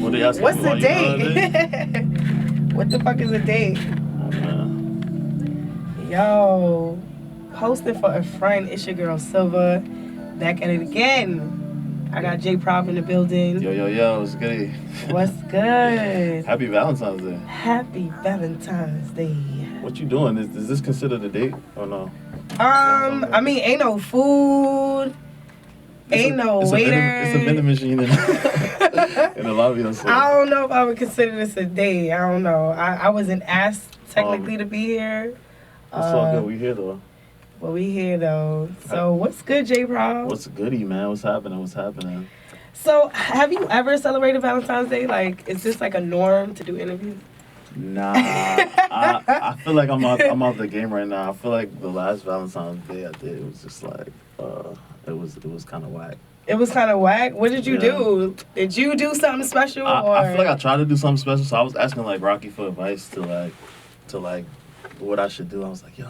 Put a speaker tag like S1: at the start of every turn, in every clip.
S1: What they asking
S2: What's
S1: you?
S2: a
S1: Are you on a date?
S2: date? What the fuck is a date?
S1: Man.
S2: Yo, posting for a friend. It's your girl Silva. Back at it again. I got Jayprob in the building.
S1: Yo, what's good?
S2: What's good?
S1: Happy Valentine's Day.
S2: Happy Valentine's Day.
S1: What you doing? Is this considered a date or no?
S2: I mean, ain't no food. Ain't no waiter.
S1: It's a vending machine in the lobby or something.
S2: I don't know if I would consider this a date. I don't know. I wasn't asked technically to be here.
S1: It's all good. We here though.
S2: Well, we here though. So what's good, Jayprob?
S1: What's goody, man? What's happening?
S2: So have you ever celebrated Valentine's Day? Like, is this like a norm to do interviews?
S1: Nah, I feel like I'm out the game right now. I feel like the last Valentine's Day I did, it was just like, it was kind of whack.
S2: It was kind of whack. What did you do? Did you do something special?
S1: I feel like I tried to do something special, so I was asking like Rocky for advice to what I should do. I was like, yo,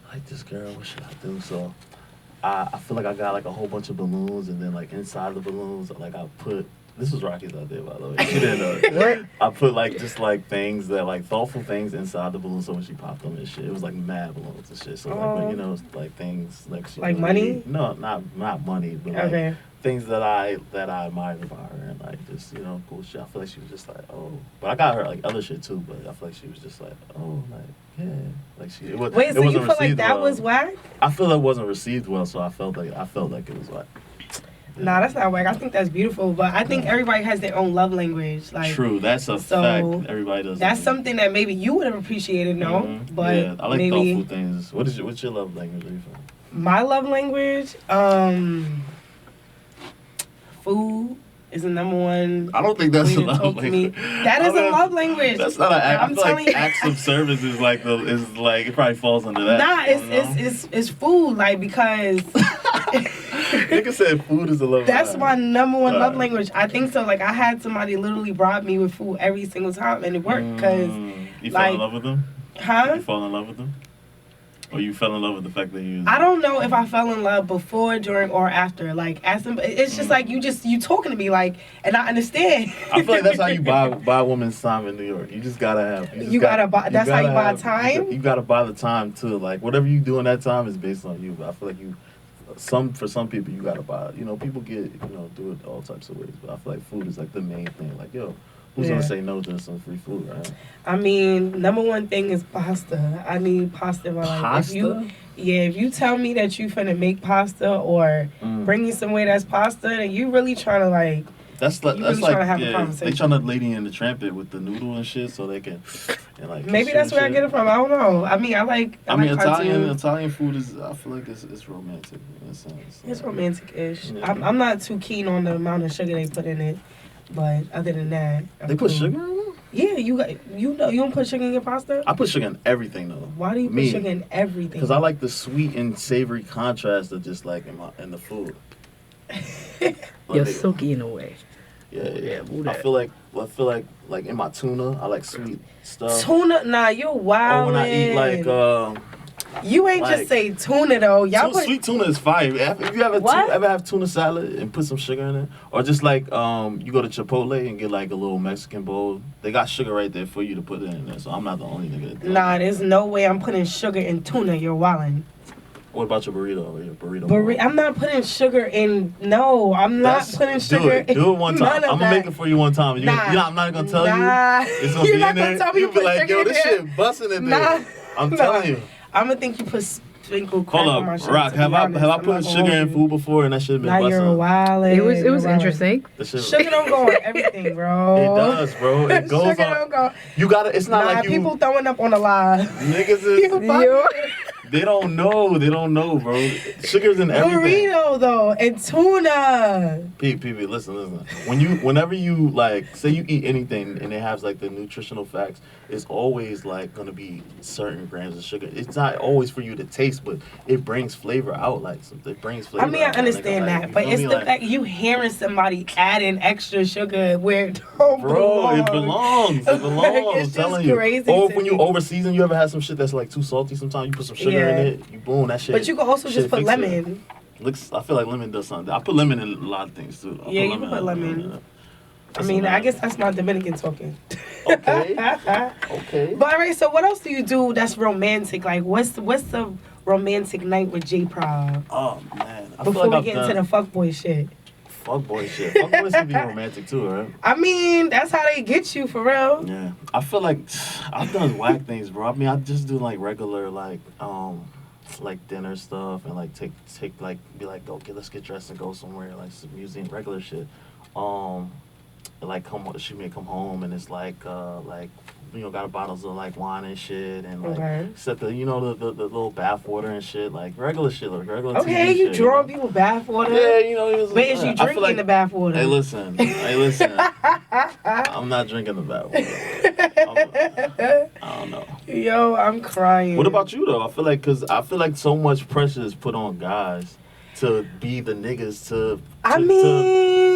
S1: I like this girl. What should I do? So I feel like I got like a whole bunch of balloons, and then like inside the balloons, like I put. This was Rocky's idea, by the way. She didn't know it.
S2: What?
S1: I put like just like things that like thoughtful things inside the balloon, so when she popped them and shit, it was like mad balloons and shit. So like, you know, like things like she
S2: like
S1: really,
S2: money?
S1: No, not money, but like things that I admired about her and like just, you know, cool shit. I feel like she was just like, oh, but I got her like other shit too. But I feel like she was just like, oh, like yeah, like she. It was,
S2: Wait, so
S1: it
S2: you
S1: wasn't
S2: feel like
S1: received
S2: that
S1: well.
S2: was whack?
S1: I feel it wasn't received well, so I felt like it was whack.
S2: Nah, that's not whack. I think that's beautiful, but I think everybody has their own love language. Like,
S1: true, that's a fact. Everybody does.
S2: That's something that maybe you would have appreciated, no?
S1: Mm-hmm.
S2: But
S1: yeah, I like
S2: maybe
S1: thoughtful things. What's your love language? Where you from?
S2: My love language, food is the number one.
S1: I don't think that's a
S2: way to
S1: love
S2: talk to
S1: language.
S2: me. That is a love language.
S1: That's not an act.
S2: I'm
S1: I feel
S2: telling
S1: like
S2: you.
S1: acts of service is like it probably falls under that.
S2: Nah, it's food, like, because
S1: Nigga said food is a love.
S2: that's my number one love
S1: Right.
S2: language. I think so. Like, I had somebody literally bribe me with food every single time, and it worked because
S1: You fell in love with them?
S2: Huh?
S1: You fall in love with them? Or you fell in love with the fact that you...
S2: I don't know if I fell in love before, during, or after. Like, it's just like you talking to me, like, and I understand.
S1: I feel like that's how you buy a woman's time in New York. You just gotta have...
S2: That's how you buy time?
S1: You gotta buy the time too. Like, whatever you do in that time is based on you. But I feel like for some people, you gotta buy it. You know, people do it all types of ways. But I feel like food is like the main thing. Like, yo, who's gonna say no to some free food, right?
S2: I mean, number one thing is pasta. I need pasta in my life.
S1: Pasta?
S2: If you tell me that you finna make pasta or bring me somewhere that's pasta, then you really trying to like...
S1: That's like
S2: trying to have a conversation.
S1: They trying to lady in the trumpet with the noodle and shit, so they can and like.
S2: Maybe that's where I get it from. I don't know. I mean, I like
S1: Italian food is. I feel like it's romantic in a sense.
S2: It's romantic-ish.
S1: Yeah.
S2: I'm not too keen on the amount of sugar they put in it, but other than that,
S1: they put sugar in it.
S2: Yeah, you don't put sugar in your pasta.
S1: I put sugar in everything though.
S2: Why do you put sugar in everything?
S1: Because I like the sweet and savory contrast of just like in the food.
S3: You're silky in a way.
S1: Yeah. I feel like in my tuna, I like sweet stuff.
S2: Tuna? Nah, you're wild.
S1: Or when I eat like
S2: you ain't just say tuna though. Y'all
S1: sweet tuna is fire. If you ever have tuna salad and put some sugar in it, or just like you go to Chipotle and get like a little Mexican bowl, they got sugar right there for you to put it in there. So I'm not the only nigga.
S2: Nah, there's no way I'm putting sugar in tuna. You're wildin'.
S1: What about your burrito or your burrito?
S2: I'm not putting sugar in. No, I'm not putting sugar.
S1: Do it one time. I'm gonna make it for you one time. I'm not gonna tell you. It's gonna be in there. You'll be like, yo, this shit busting in there. I'm telling you.
S2: I'm gonna think you put sprinkled crack on my shit.
S1: Rock, have I put sugar in food before and that shit been busting?
S2: You're wildin'.
S3: It was interesting.
S2: Sugar don't go on everything, bro.
S1: It does, bro. It goes
S2: sugar
S1: on.
S2: Don't go.
S1: You gotta. It's not like you.
S2: People throwing up on the live.
S1: Niggas is. They don't know, bro. Sugar's in everything.
S2: Burrito though, and tuna.
S1: P, listen. Whenever you like, say you eat anything and it has like the nutritional facts, it's always like gonna be certain grams of sugar. It's not always for you to taste, but it brings flavor out. Like it brings flavor.
S2: I mean, I understand that, but it's the fact you hearing somebody adding extra sugar where it don't belong.
S1: It belongs.
S2: It's
S1: I'm telling
S2: just
S1: you.
S2: crazy.
S1: Or when you over season, you ever had some shit that's like too salty? Sometimes you put some sugar in it, you boom that shit.
S2: But you can also just put lemon.
S1: I feel like lemon does something. I put lemon in a lot of things too.
S2: You can put lemon. I mean, I guess that's my Dominican talking.
S1: Okay. Okay.
S2: But all right, so what else do you do that's romantic? Like, what's the romantic night with Jayprob?
S1: Oh man.
S2: Before we get into the fuckboy shit.
S1: Fuckboy shit. Fuckboys can be romantic too, right?
S2: I mean, that's how they get you for real.
S1: Yeah. I feel like I've done whack things, bro. I mean, I just do like regular like dinner stuff and like take like be like, okay, let's get dressed and go somewhere, like some museum, regular shit. Like she may come home and it's like got bottles of like wine and shit and like set the the little bath water and shit, like regular shit, like regular
S2: okay,
S1: TV
S2: you
S1: shit,
S2: drawing people bath water?
S1: Yeah,
S2: but is you drinking the bath water?
S1: Hey listen, I'm not drinking the bath water. I don't know.
S2: Yo, I'm crying.
S1: What about you though? I feel like so much pressure is put on guys to be the niggas to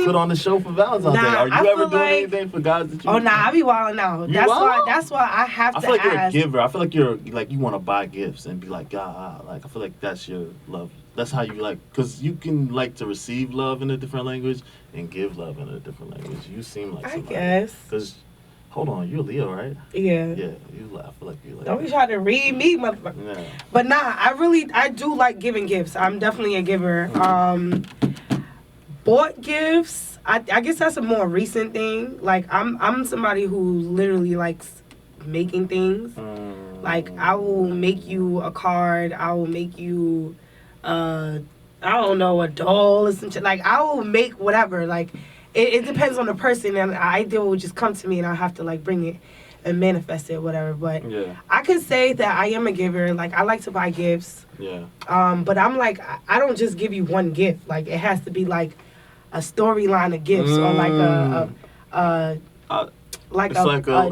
S1: put on the show for Valentine's Day. Are you ever doing anything for guys that you?
S2: Oh nah, I be wilding out. That's why I have to.
S1: I feel like you're a giver. I feel like you're like you want to buy gifts and be like, like I feel like that's your love. That's how you like, because you can like to receive love in a different language and give love in a different language. You seem like somebody.
S2: I guess.
S1: Because hold on, you're Leo, right?
S2: Yeah.
S1: Yeah, I feel like you like.
S2: Don't be trying to read me, motherfucker.
S1: Yeah.
S2: But nah, I do like giving gifts. I'm definitely a giver. Bought gifts, I guess that's a more recent thing. Like I'm somebody who literally likes making things. Like I will make you a card. I will make you, I don't know, a doll or some shit. Like I will make whatever. Like. It depends on the person, and an idea will just come to me, and I'll have to like bring it and manifest it, whatever. But I can say that I am a giver. Like I like to buy gifts.
S1: Yeah.
S2: But I'm like I don't just give you one gift. Like it has to be like a storyline of gifts or like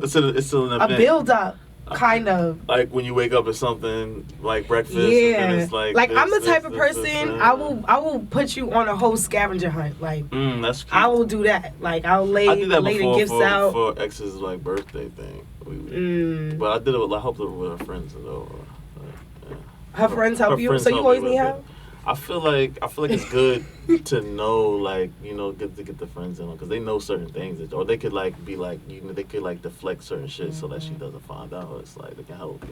S1: it's an event.
S2: A build up. Kind of
S1: like when you wake up or something like breakfast.
S2: Yeah,
S1: and it's like
S2: I'm the type of person I will put you on a whole scavenger hunt. Like
S1: that's cute.
S2: I will do that. Like I'll lay the gifts out
S1: for ex's like birthday thing. But I did it. I helped her with her friends though.
S2: Her friends help you, so you always need help.
S1: I feel like it's good to know, like, get the friends in, because they know certain things, or they could like be like, they could like deflect certain shit so that she doesn't find out. It's like they can help,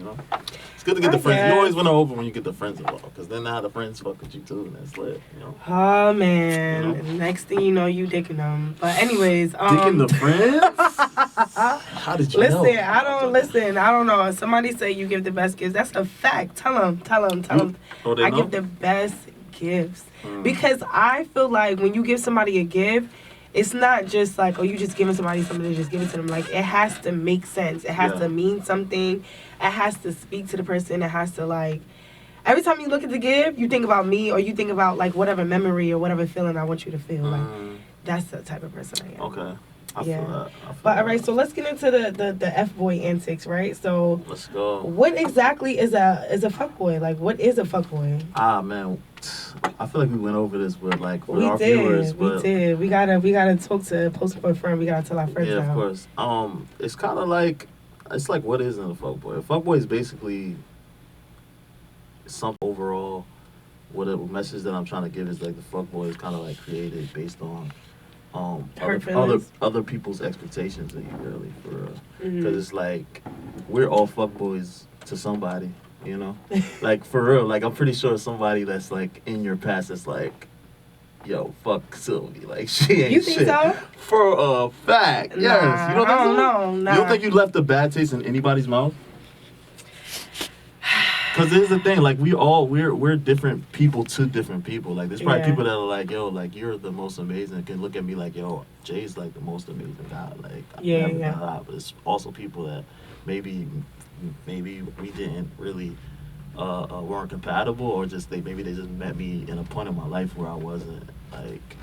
S1: It's good to get the friends. You always win her over when you get the friends involved, because then now the friends fuck with you too, and that's lit,
S2: Oh man, next thing you know, you dicking them. But anyways,
S1: dicking the friends. How did you know?
S2: I don't know. Somebody say you give the best gifts. That's a fact. Tell them.
S1: Oh,
S2: I give the best gifts because I feel like when you give somebody a gift, it's not just like, oh, you just giving somebody something to just give it to them. Like it has to make sense. It has to mean something. It has to speak to the person. It has to like. Every time you look at the gift, you think about me, or you think about like whatever memory or whatever feeling I want you to feel. Like that's the type of person I am.
S1: Okay. I feel that.
S2: But all right, so let's get into the F-boy antics, right? So
S1: let's go.
S2: What exactly is a fuckboy? Like, what is a fuckboy?
S1: Man, I feel like we went over this with our viewers.
S2: We did. We gotta talk to post for a friend. We gotta tell our friends.
S1: Yeah, of course. It's kind of like what isn't a fuckboy? A fuckboy is basically some overall. What a message that I'm trying to give is like the fuckboy is kind of like created based on. Other people's expectations of you, really, for real. Because it's like we're all fuckboys to somebody, like for real. Like I'm pretty sure somebody that's like in your past that's like, yo, fuck Sylvie, like she ain't
S2: you think
S1: shit.
S2: So?
S1: For a fact,
S2: nah,
S1: yes. You don't think so?
S2: No, nah.
S1: You don't think you left a bad taste in anybody's mouth? Because this is the thing, like we're different people to different people. Like there's probably people that are like, yo, like you're the most amazing, can look at me like, yo, Jay's like the most amazing guy. Like but there's also people that maybe we didn't really weren't compatible, or just maybe they just met me in a point in my life where I wasn't like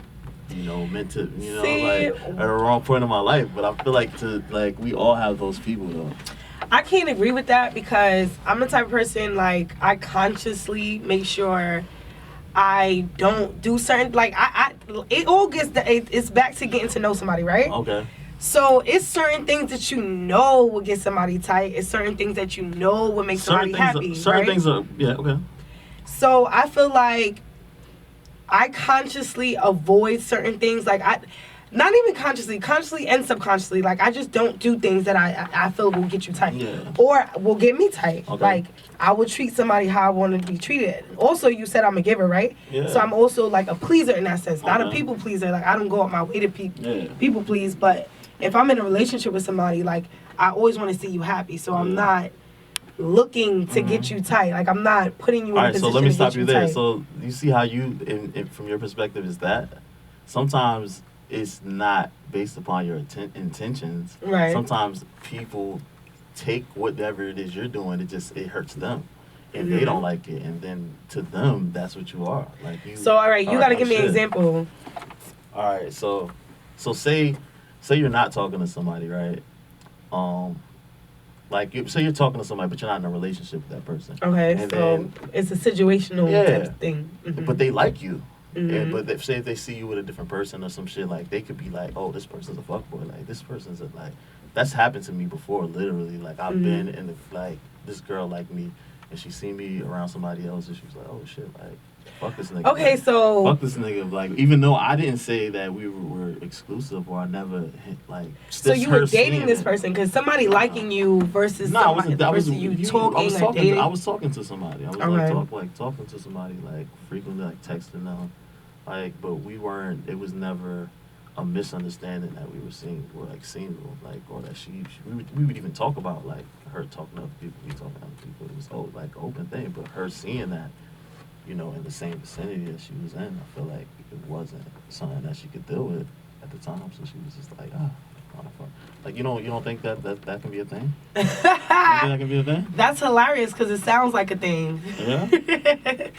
S1: meant to like at a wrong point in my life. But I feel like we all have those people though.
S2: I can't agree with that because I'm the type of person, like, I consciously make sure I don't do certain, like, it all gets, it's back to getting to know somebody, right?
S1: Okay.
S2: So it's certain things that will get somebody tight. It's certain things that will make somebody happy,
S1: certain things are, okay.
S2: So I feel like I consciously avoid certain things. Like, not even consciously and subconsciously. Like, I just don't do things that I feel will get you tight.
S1: Yeah.
S2: Or will get me tight.
S1: Okay.
S2: Like, I will treat somebody how I want to be treated. Also, you said I'm a giver, right?
S1: Yeah.
S2: So I'm also like a pleaser in that sense. Not a
S1: Okay.
S2: people pleaser. Like, I don't go out my way to
S1: Yeah.
S2: people please. But if I'm in a relationship with somebody, like, I always want to see you happy. So I'm not looking to get you tight. Like, I'm not putting you in a position
S1: so let me
S2: to
S1: stop
S2: get
S1: you there.
S2: tight.
S1: So you see how you, from your perspective, is that sometimes it's not based upon your intentions.
S2: Right.
S1: Sometimes people take whatever it is you're doing, it hurts them, and they don't like it, and then to them that's what you are. Like you.
S2: So all right, you gotta give me an
S1: shit.
S2: example.
S1: All right, so say you're not talking to somebody, right? Say you're talking to somebody, but you're not in a relationship with that person.
S2: Okay,
S1: And
S2: so
S1: then,
S2: it's a situational type of thing.
S1: but they like you.
S2: Mhm.
S1: And, but if they see you with a different person or some shit, like they could be like, oh, this person's a fuckboy. Like this person's that's happened to me before. Literally, like I've been in this girl like me, and she seen me around somebody else, and she was like, oh shit, like fuck this nigga.
S2: Okay,
S1: like,
S2: so
S1: fuck this nigga. Like even though I didn't say that we were exclusive or I never like.
S2: so you were dating this person because somebody liking you versus somebody versus you talking or dating.
S1: I was talking to somebody. I was talking to somebody like frequently, like texting them. Like, but we weren't. It was never a misunderstanding that we were single, like, or that we would even talk about like her talking to other people, we talking to other people. It was like an open thing. But her seeing that, in the same vicinity that she was in, I feel like it wasn't something that she could deal with at the time. So she was just like, like you don't think that can be a thing? You think that can be a thing?
S2: That's hilarious because it sounds like a thing.
S1: Yeah.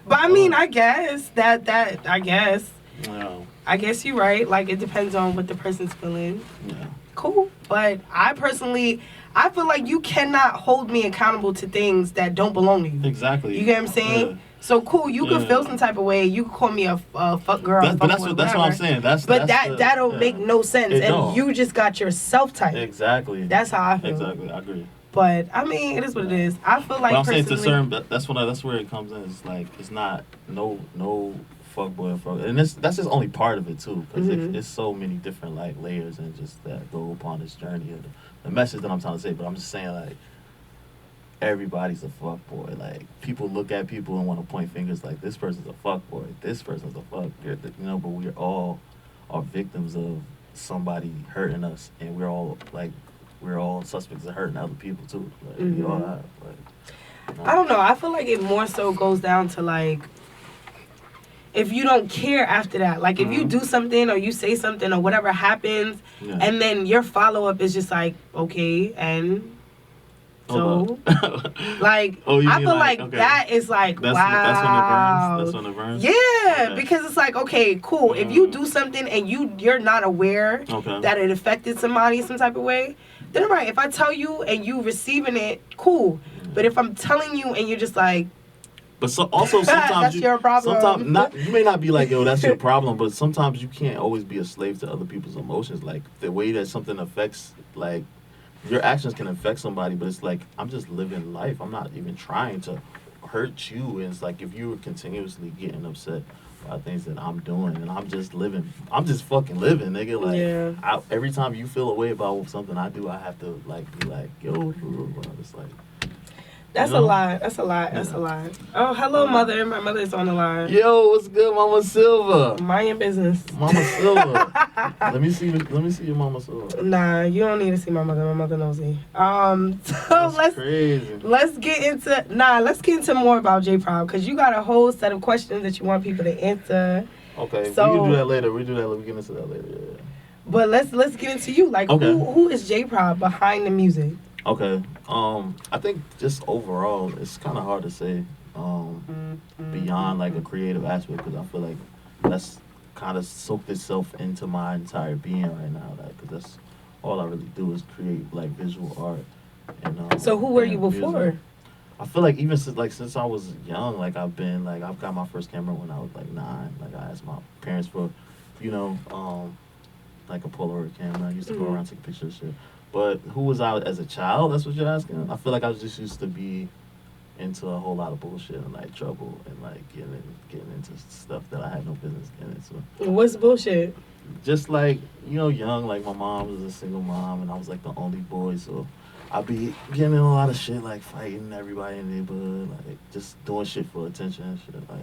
S2: But I mean, I guess I guess.
S1: No.
S2: I guess you're right. Like, it depends on what the person's feeling.
S1: Yeah.
S2: Cool. But I feel like you cannot hold me accountable to things that don't belong to you.
S1: Exactly.
S2: You get what I'm saying?
S1: Yeah.
S2: So cool. You could feel some type of way. You could call me a fuck girl.
S1: That's what I'm saying.
S2: That'll make no sense.
S1: It
S2: And
S1: don't.
S2: you just got yourself tight.
S1: Exactly.
S2: That's how I feel.
S1: Exactly. I agree.
S2: But I mean, it is what it is. I feel like
S1: But I'm saying
S2: personally,
S1: that's where it comes in. It's like it's not no fuckboy or fuck, and that's just only part of it too, because it's so many different like layers and just that go upon this journey of the message that I'm trying to say. But I'm just saying like everybody's a fuckboy. Like people look at people and want to point fingers like this person's a fuckboy, this person's a fuck, but we're all are victims of somebody hurting us, and we're all suspects of hurting other people too. Like, we all have,
S2: I don't know. I feel like it more so goes down to like, if you don't care after that, like if you do something or you say something or whatever happens, and then your follow up is just like, okay, and so, like, I feel like that is like, wow.
S1: That's when it burns?
S2: Yeah, because it's like, okay, cool. If you do something and you're not aware that it affected somebody some type of way, then all right. If I tell you and you receiving it, cool. But if I'm telling you and you're just like,
S1: but also sometimes
S2: that's your problem.
S1: Sometimes you may not be like, yo, that's your problem, but sometimes you can't always be a slave to other people's emotions. Like the way that something affects, like your actions can affect somebody, but it's like I'm just living life. I'm not even trying to hurt you. And it's like if you were continuously getting upset by things that I'm doing, and I'm just fucking living, nigga. Like every time you feel a way about something I do, I have to like be like, yo, it's like.
S2: That's a lot. That's a lot. That's a lot. Oh, hello, mother. My mother's on the line.
S1: Yo, what's good, Mama Silva?
S2: Mind your business.
S1: Mama Silva. Let me see your Mama Silva.
S2: Nah, you don't need to see my mother. My mother knows me. So let's get into more about Jayprob, because you got a whole set of questions that you want people to answer.
S1: Okay, so, we can do that later. We get into that later. Yeah.
S2: But let's get into you. Like, who is Jayprob behind the music?
S1: Okay. I think just overall, it's kind of hard to say beyond like a creative aspect, because I feel like that's kind of soaked itself into my entire being right now. Because that's all I really do is create like visual art. And
S2: so who were you before?
S1: Music. I feel like even since I was young, like I've got my first camera when I was like 9. Like I asked my parents for, like a Polaroid camera. I used to go around take pictures and shit. But who was I as a child? That's what you're asking? I feel like I was just used to be into a whole lot of bullshit and like trouble and like getting into stuff that I had no business getting into.
S2: What's bullshit?
S1: Just like, young, like my mom was a single mom and I was like the only boy, so I be getting in a lot of shit, like fighting everybody in the neighborhood, like just doing shit for attention and shit, like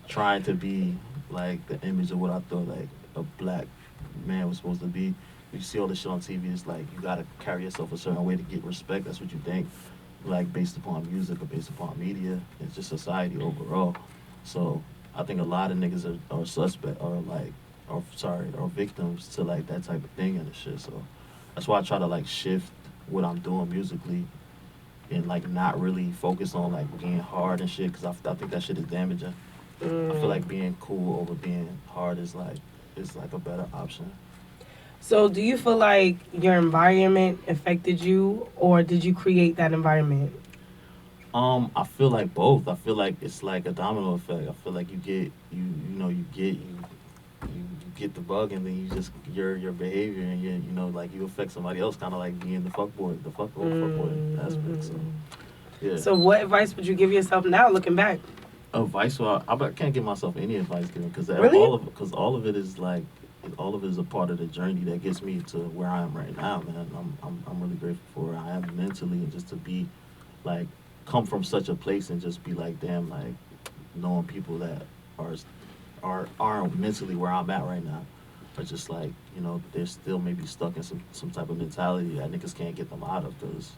S1: trying to be like the image of what I thought like a black man was supposed to be. You see all this shit on TV, it's like you gotta carry yourself a certain way to get respect. That's what you think, like based upon music or based upon media. It's just society overall. So I think a lot of niggas are suspect or like, or victims to like that type of thing and shit. So that's why I try to like shift what I'm doing musically and like not really focus on like being hard and shit, because I think that shit is damaging. I feel like being cool over being hard is like a better option.
S2: So do you feel like your environment affected you, or did you create that environment?
S1: I feel like both. I feel like it's like a domino effect. I feel like you get the bug, and then you just your behavior and like you affect somebody else, kind of like being the fuckboy aspect. So yeah.
S2: So what advice would you give yourself now, looking back?
S1: Advice? Well, I can't give myself any advice, because
S2: Really?
S1: all of it is a part of the journey that gets me to where I am right now, man. I'm really grateful for where I am mentally, and just to be like come from such a place and just be like, damn, like knowing people that aren't mentally where I'm at right now, are just like, they're still maybe stuck in some type of mentality that niggas can't get them out of, because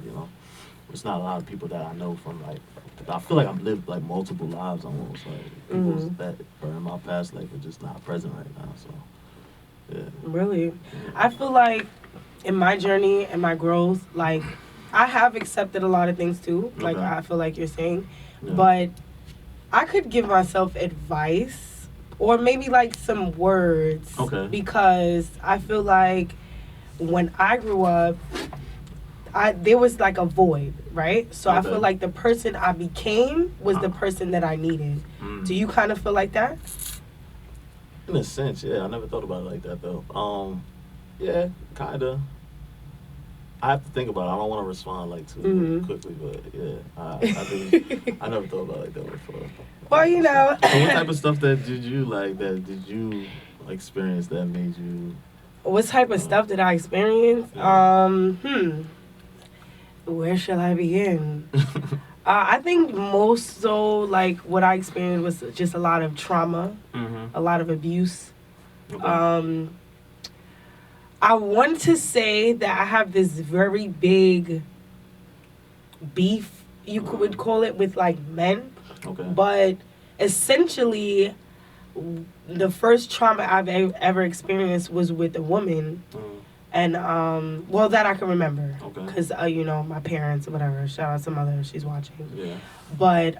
S1: it's not a lot of people that I know from like, I feel like I've lived like multiple lives almost, like people that are in my past life are just not present right now. So yeah.
S2: Really? Yeah. I feel like in my journey and my growth, like I have accepted a lot of things too, like I feel like you're saying, but I could give myself advice or maybe like some words, because I feel like when I grew up, there was like a void, right? So I feel like the person I became was the person that I needed. Do you kind of feel like that?
S1: In a sense, yeah. I never thought about it like that though. Yeah, kinda. I have to think about it. I don't want to respond like too quickly, but yeah, I never thought about it like that before.
S2: Well,
S1: So what type of stuff did you experience that made you?
S2: What type of stuff did I experience? Where shall I begin? I think most so like what I experienced was just a lot of trauma, a lot of abuse.
S1: Okay.
S2: I want to say that I have this very big beef, you would call it, with like men.
S1: Okay.
S2: But essentially, the first trauma I've ever experienced was with a woman. And, well, that I can remember.
S1: Okay.
S2: Because, my parents or whatever. Shout out to mother, she's watching.
S1: Yeah.
S2: But,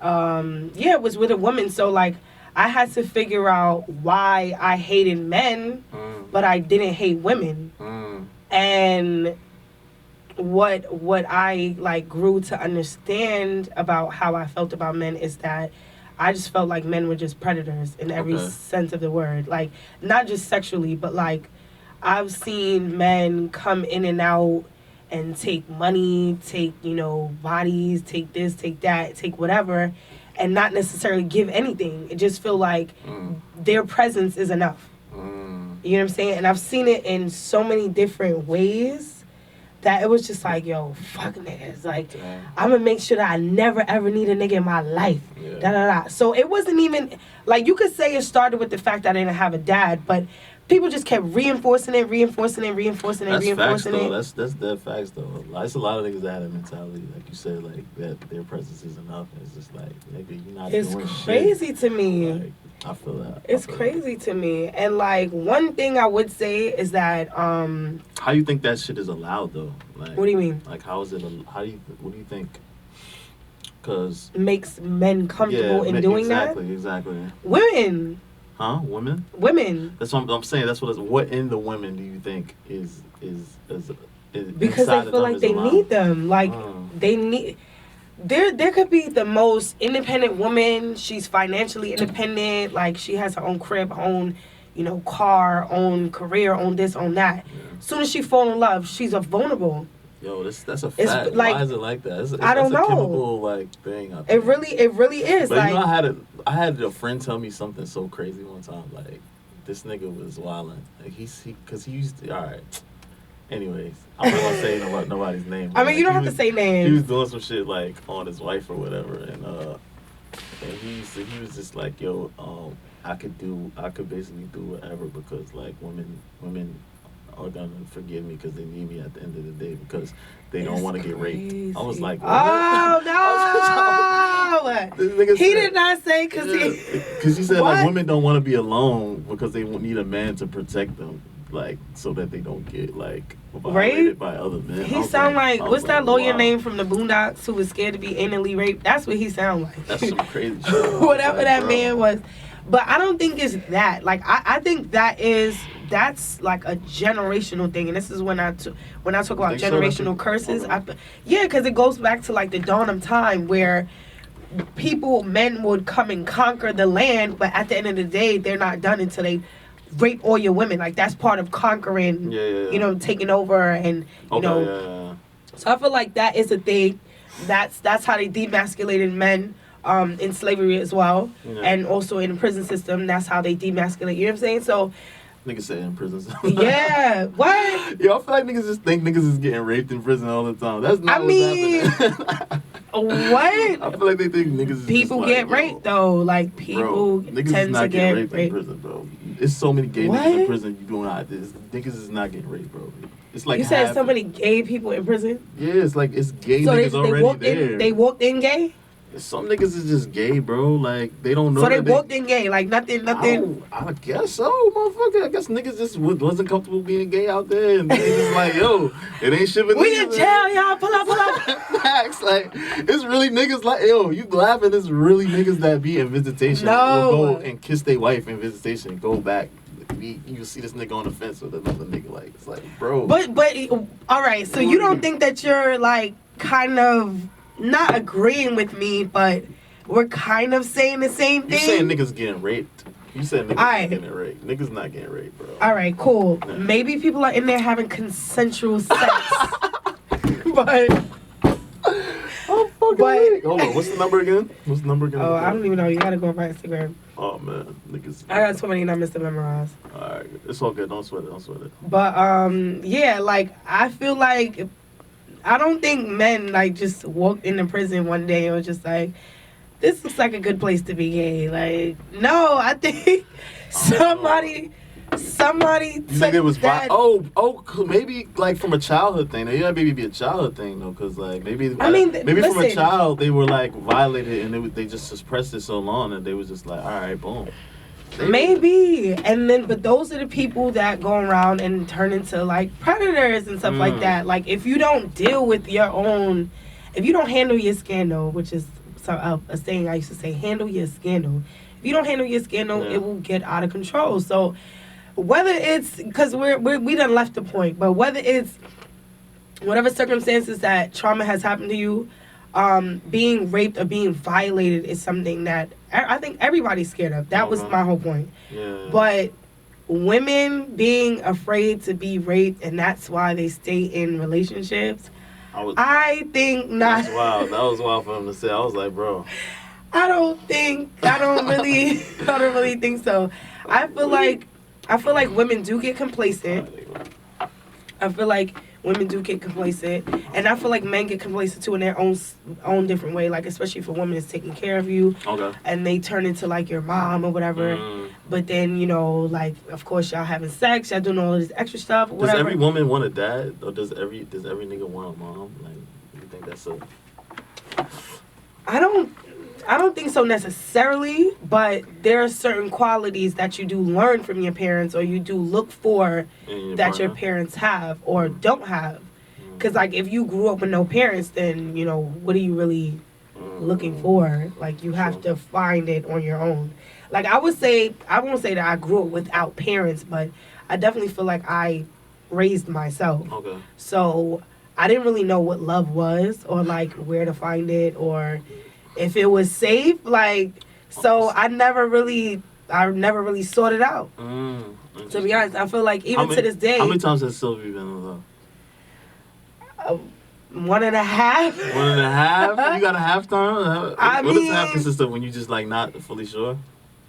S2: yeah, it was with a woman. So, like, I had to figure out why I hated men, but I didn't hate women. And what I, like, grew to understand about how I felt about men is that I just felt like men were just predators in every sense of the word. Like, not just sexually, but, like, I've seen men come in and out and take money, take, bodies, take this, take that, take whatever, and not necessarily give anything. It just feel like their presence is enough. You know what I'm saying? And I've seen it in so many different ways that it was just like, yo, fuck niggas. Like, I'm going to make sure that I never, ever need a nigga in my life. Yeah. So it wasn't even, like, you could say it started with the fact that I didn't have a dad, but people just kept reinforcing it.
S1: That's facts, though. That's dead facts, though. There's a lot of niggas that have that mentality, like you said, like that their presence is enough. It's just like, nigga, you're not doing shit.
S2: It's crazy to me.
S1: Like, I feel that.
S2: It's crazy to me. And like one thing I would say is that
S1: how do you think that shit is allowed though? Like,
S2: what do you mean?
S1: Like what do you think? Cause
S2: makes men comfortable in doing that?
S1: Exactly.
S2: Women.
S1: Huh? Women.
S2: That's
S1: what I'm saying. That's what in the women do you think is
S2: because they feel like they need them. Like they need. There could be the most independent woman. She's financially independent. Like she has her own crib, own, car, own career, own this, own that.
S1: Yeah.
S2: Soon as she fall in love, she's vulnerable.
S1: Yo, that's a
S2: It's
S1: fact.
S2: like-
S1: Why is it like that?
S2: I don't
S1: that's
S2: know.
S1: a chemical like thing. I
S2: It
S1: think.
S2: really is.
S1: But
S2: like,
S1: you know, I had a friend tell me something so crazy one time. Like, this nigga was wildin'. Like cause he used to. All right. Anyways, I'm not gonna say nobody's name.
S2: I mean, you don't have
S1: to
S2: to say
S1: He
S2: names.
S1: was doing some shit like on his wife or whatever, and he was just like, yo, I could basically do whatever because like women are gonna forgive me because they need me at the end of the day because they don't
S2: It's
S1: want to get raped. I was
S2: crazy.
S1: like, what?
S2: Oh no!
S1: This nigga
S2: He
S1: said-
S2: did not say because
S1: Because he said
S2: What?
S1: like women don't want to be alone because they need a man to protect them, like so that they don't get like violated by other men. I
S2: He
S1: was
S2: sound like
S1: I was
S2: what's that lawyer
S1: wow.
S2: name from the Boondocks who was scared to be anally raped? That's what he sound like.
S1: That's some crazy shit. I was
S2: Whatever
S1: like,
S2: that
S1: bro.
S2: man was. But I don't think it's that. Like I think that's like a generational thing, and this is when I talk about
S1: Think so?
S2: generational curses.
S1: Okay.
S2: Yeah, because it goes back to like the dawn of time where men would come and conquer the land, but at the end of the day, they're not done until they rape all your women. Like that's part of conquering.
S1: Yeah.
S2: You know, taking over and you
S1: Okay,
S2: know.
S1: yeah.
S2: So I feel like that is a thing. That's how they demasculated men in slavery as well,
S1: Yeah.
S2: and also in the prison system. That's how they demasculate. You know what I'm saying? So
S1: Niggas say in prison.
S2: yeah, what?
S1: Yo, I feel like niggas just think niggas is getting raped in prison all the time. That's not
S2: I
S1: what's
S2: mean,
S1: happening.
S2: What?
S1: I feel like they think niggas is
S2: People
S1: just
S2: get
S1: like,
S2: raped though. Like people
S1: bro, niggas is
S2: tend to
S1: not
S2: get
S1: getting raped in
S2: raped.
S1: prison, bro. There's so many gay
S2: What?
S1: niggas in prison. You doing out this? Niggas is not getting raped, bro. It's like
S2: You said
S1: half-
S2: so many gay people in prison.
S1: Yeah, it's like it's gay
S2: So
S1: niggas
S2: they
S1: already
S2: walked
S1: there.
S2: in. They walked in gay.
S1: Some niggas is just gay, bro. Like they don't know.
S2: So they
S1: that
S2: walked in gay. Like nothing.
S1: I guess so, motherfucker. I guess niggas just wasn't comfortable being gay out there, and niggas just like, yo, it ain't shit.
S2: We in jail, y'all. Pull up.
S1: Facts, like it's really niggas like, yo, you laughing? It's really niggas that be in visitation.
S2: No.
S1: Will go and kiss their wife in visitation, and go back. You see this nigga on the fence with another nigga, like it's like, bro.
S2: But all right. So you don't think that you're like kind of not agreeing with me, but we're kind of saying the same
S1: You
S2: thing.
S1: saying niggas getting raped? You said niggas
S2: Aight.
S1: getting raped. Niggas not getting raped, bro.
S2: All right, cool.
S1: Yeah.
S2: Maybe people are in there having consensual sex, but
S1: Oh fucking
S2: But-
S1: weak. Hold on, what's the number again?
S2: oh, I don't even know. You gotta go on my Instagram.
S1: Oh man, niggas.
S2: I got so many numbers to memorize.
S1: Alright, it's all good. Don't sweat it.
S2: But yeah, like I feel like I don't think men like just walked into prison one day and was just like, this looks like a good place to be gay. Like, no, I think somebody
S1: You think it was
S2: that.
S1: maybe like from a childhood thing. Yeah, maybe be a childhood thing though, cause like maybe
S2: I mean,
S1: maybe from a
S2: listen.
S1: child they were like violated and they just suppressed it so long and they was just like, all right, boom.
S2: Maybe. And then, but those are the people that go around and turn into like predators and stuff like that. Like, if you don't deal with your own, if you don't handle your scandal, which is a saying I used to say, handle your scandal. If you don't handle your scandal,
S1: Yeah.
S2: it will get out of control. So, whether it's, because we done left the point, but whether it's whatever circumstances that trauma has happened to you, being raped or being violated is something that I think everybody's scared of. That was my whole point.
S1: Yeah.
S2: But women being afraid to be raped, and that's why they stay in relationships, I think not.
S1: That's wild. That was wild for him to say. I was like, bro.
S2: I don't really think so. I feel like women do get complacent. I feel like women do get complacent, and I feel like men get complacent too in their own different way. Like, especially if a woman is taking care of you,
S1: Okay.
S2: and they turn into like your mom or whatever. But then, you know, like, of course y'all having sex, y'all doing all this extra stuff,
S1: Does
S2: whatever.
S1: every woman want a dad, or does every nigga want a mom? Like, you think that's a?
S2: I don't think so necessarily, but there are certain qualities that you do learn from your parents, or you do look for that your parents have or don't have. Because, like, if you grew up with no parents, then, you know, what are you really looking for? Like, you have to find it on your own. Like, I won't say that I grew up without parents, but I definitely feel like I raised myself.
S1: Okay.
S2: So I didn't really know what love was, or like where to find it, or if it was safe. Like, so I never really sought it out. To be honest, I feel like even to this day.
S1: How many times has Sylvia been in love?
S2: 1.5.
S1: 1.5? You got a half time?
S2: I
S1: What does
S2: mean-
S1: half consist of when you just like not fully sure?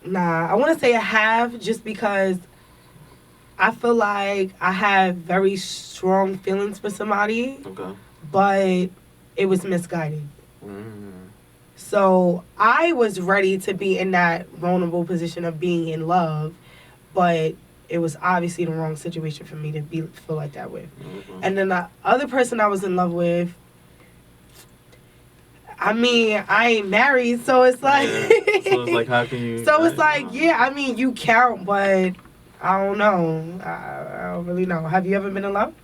S2: Nah, I want to say a half just because I feel like I have very strong feelings for somebody,
S1: Okay.
S2: but it was misguided.
S1: Mm.
S2: So I was ready to be in that vulnerable position of being in love, but it was obviously the wrong situation for me to feel like that with.
S1: Mm-hmm.
S2: And then the other person I was in love with, I mean, I ain't married, so it's like...
S1: Yeah. So it's like, how can you...
S2: So it's like, yeah, I mean, you count, but I don't know. I don't really know. Have you ever been in love?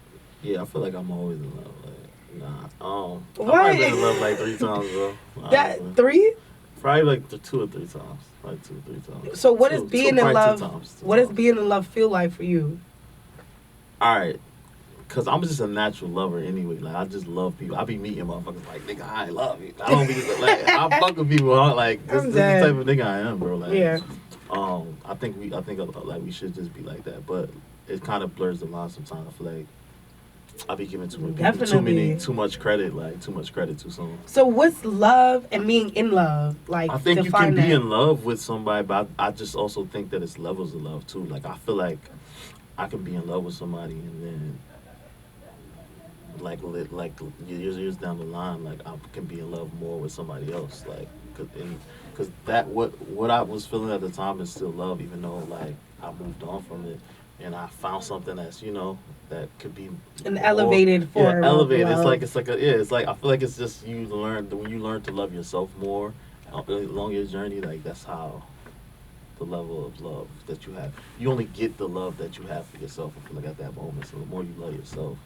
S1: Yeah, I feel like I'm always in love. Like, nah.
S2: What?
S1: I might have been in love like 3 times, bro.
S2: That
S1: honestly.
S2: 3?
S1: Probably like 2 or 3 times. Like 2 or 3 times.
S2: So what does being in
S1: probably 2
S2: love...
S1: times, 2
S2: What does
S1: times.
S2: being in love feel like for you?
S1: Alright. Cause I'm just a natural lover anyway. Like I just love people. I be meeting motherfuckers like, nigga, I love you. I don't be just like I fuck with people. Like this is the type of nigga I am, bro. Like
S2: Yeah.
S1: I think like we should just be like that. But it kind of blurs the line sometimes. I feel like I be giving too many people too much credit. Like too much credit too soon.
S2: So what's love and being in love? Like,
S1: I think you
S2: define
S1: can be
S2: that.
S1: in love with somebody, but I just also think that it's levels of love too. Like I feel like I can be in love with somebody and then like years down the line, like I can be in love more with somebody else, like because that what I was feeling at the time is still love, even though like I moved on from it and I found something that's that could be
S2: An
S1: more-
S2: elevated form.
S1: Yeah, elevated.
S2: Of love.
S1: It's like I feel like it's just when you learn to love yourself more along your journey. Like that's how the level of love that you have. You only get the love that you have for yourself. I feel like at that moment. So the more you love yourself,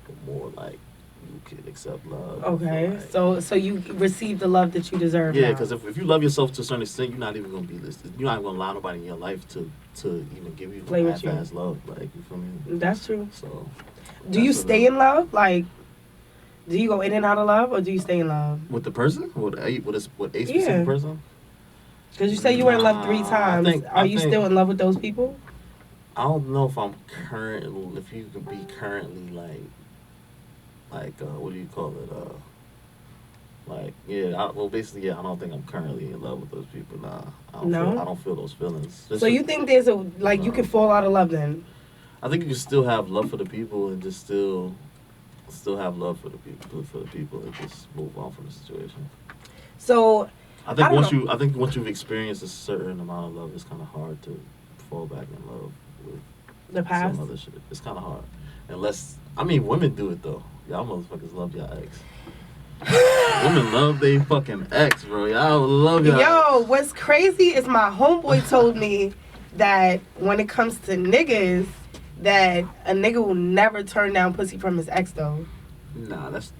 S1: the more like you can accept love.
S2: Okay,
S1: Like,
S2: so you receive the love that you deserve.
S1: yeah,
S2: now.
S1: because if you love yourself to a certain extent, you're not even gonna be listed. You're not gonna allow nobody in your life to even give you
S2: Play with you.
S1: half-ass love. Like you feel me?
S2: That's true.
S1: So
S2: Do you
S1: that's what
S2: stay in love? Like, do you go in and out of love, or do you stay in love?
S1: with the person? With a specific
S2: Yeah.
S1: person?
S2: Because you say you were in love 3
S1: Nah,
S2: times. Are you
S1: I think-
S2: still in love with those people?
S1: I don't know if I'm currently, if you could be currently like what do you call it? Basically, I don't think I'm currently in love with those people. Nah, I don't feel those feelings.
S2: So you think there's you can fall out of love then?
S1: I think you can still have love for the people and just still have love for the people and just move on from the situation.
S2: So
S1: I think
S2: don't
S1: once you've experienced a certain amount of love, it's kind of hard to fall back in love with
S2: the past.
S1: some other shit. It's kind of hard, unless women do it though. Y'all motherfuckers love y'all ex. Women love they fucking ex, bro. Y'all love y'all.
S2: Yo, what's crazy is my homeboy told me that when it comes to niggas, that a nigga will never turn down pussy from his ex though.
S1: Nah, that's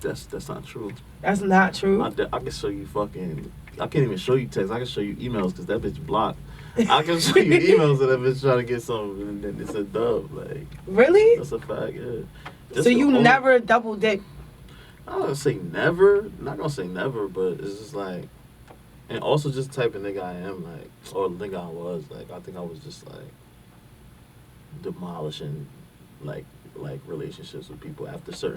S1: not true.
S2: That's not true.
S1: I can show you fucking. I can't even show you text. I can show you emails because that bitch blocked. I can show you emails of that bitch trying to get something and then it's a dub. Like
S2: Really?
S1: that's a fact. Yeah.
S2: So you never double dip?
S1: I'm not gonna say never. I'm not gonna say never, but it's just like, and also just the type of nigga I am, like, or the nigga I was, like, I think I was just like demolishing, like relationships with people after shit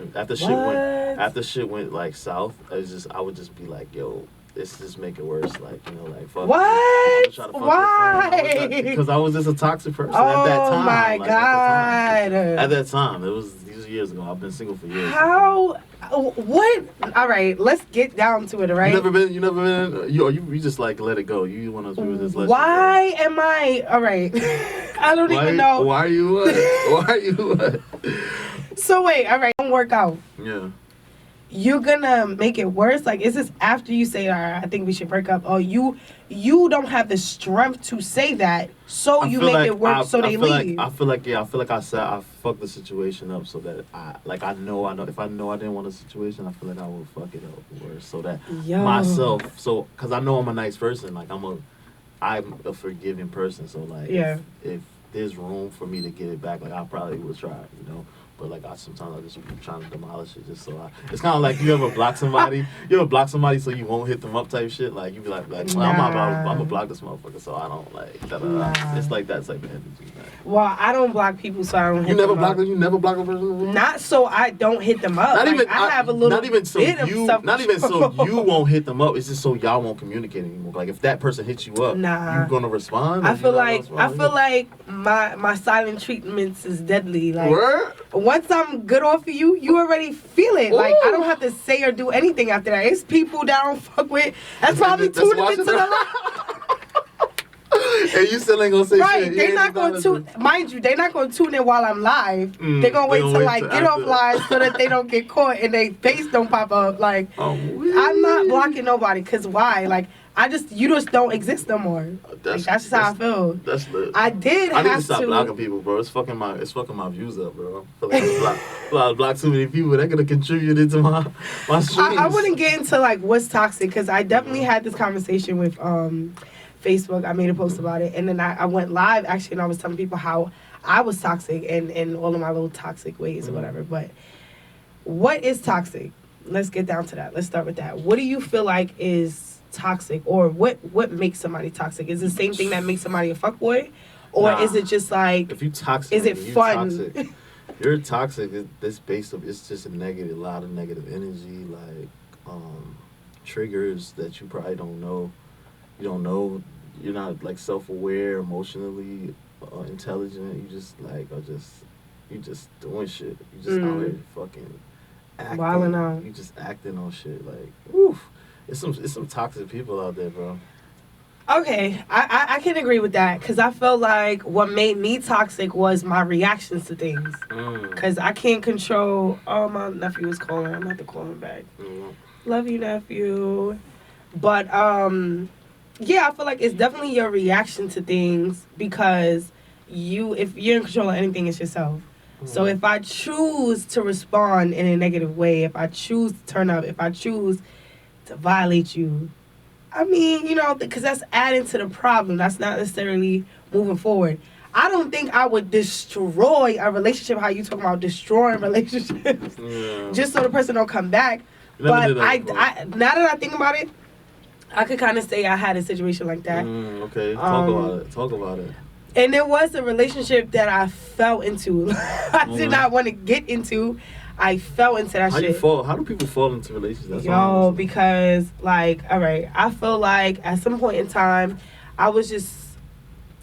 S1: went like south. I would just be like, yo, let's just make it worse, like fuck.
S2: What? Why?
S1: Because I was just a toxic person
S2: Oh
S1: at that time.
S2: my
S1: like,
S2: God!
S1: At that time, these were years ago. I've been single for years.
S2: How? What? All right, let's get down to it. All right.
S1: You never been. You just like let it go. You one of those people just let.
S2: Why am I? All right. I don't even know.
S1: Why are you what? Why are you what?
S2: So wait. All right. Don't work out.
S1: Yeah.
S2: You're gonna make it worse. Like, is this after you say, "All right, I think we should break up"? Or you don't have the strength to say that, so you make it work, so they leave.
S1: I feel like I said I fucked the situation up so that I know if I know I didn't want a situation, I feel like I would fuck it up worse so that myself. So because I know I'm a nice person, like I'm a forgiving person. So like if there's room for me to get it back, like I probably would try, But like sometimes I just be trying to demolish it just so it's kind of like you ever block somebody, so you won't hit them up type shit. Like you be like well, I'm gonna block this motherfucker so I don't like. It's like that type of energy. Man.
S2: Well, I don't block people so I don't.
S1: You never block them. You never block a person.
S2: Not so I don't hit them up. Not even I have a little. Not even so you
S1: won't hit them up. It's just so y'all won't communicate anymore. Like if that person hits you up, you gonna respond.
S2: I feel like my silent treatments is deadly. Like once I'm good off of you, you already feel it. Like I don't have to say or do anything after that. It's people that I don't fuck with. That's probably tuning into the live.
S1: And you still ain't gonna say shit.
S2: Right, they're not gonna tune. Mind you, they're not gonna tune in while I'm live. They're gonna wait till like get off live so that they don't get caught and their face don't pop up. Like I'm not blocking nobody. Cause why? Like you just don't exist no more. That's just how I feel. That's lit. I need to
S1: stop blocking people, bro. It's fucking my views up, bro. I feel like I block too many people. That could have contributed to my streams.
S2: I wouldn't get into like what's toxic because I definitely had this conversation with Facebook. I made a post about it, and then I went live actually, and I was telling people how I was toxic and all of my little toxic ways or whatever. But what is toxic? Let's get down to that. Let's start with that. What do you feel like is toxic, or what makes somebody toxic? Is it the same thing that makes somebody a fuckboy, or is it just like
S1: if you toxic?
S2: Is it fun?
S1: Toxic. You're toxic. It's based on it's just a lot of negative energy, like triggers that you probably don't know. You don't know. You're not like self-aware, emotionally intelligent. You just like you just doing shit. You just out here fucking acting.
S2: Wilding out.
S1: You just acting on shit like oof. It's some toxic people out there, bro.
S2: Okay, I can agree with that because I felt like what made me toxic was my reactions to things. Because I can't control. Oh, my nephew was calling. I'm gonna have to call him back. Love you, nephew. But yeah, I feel like it's definitely your reaction to things because if you're in control of anything, it's yourself. So if I choose to respond in a negative way, if I choose to turn up, if I choose to violate you, I mean, because that's adding to the problem. That's not necessarily moving forward. I don't think I would destroy a relationship how you talking about destroying relationships just so the person don't come back. But I now that I think about it, I could kind of say I had a situation like that.
S1: Okay, talk about it.
S2: And there was a relationship that I fell into. I did not want to get into. I fell into that shit.
S1: How do people fall into relationships?
S2: Because, like, all right, I feel like at some point in time, I was just,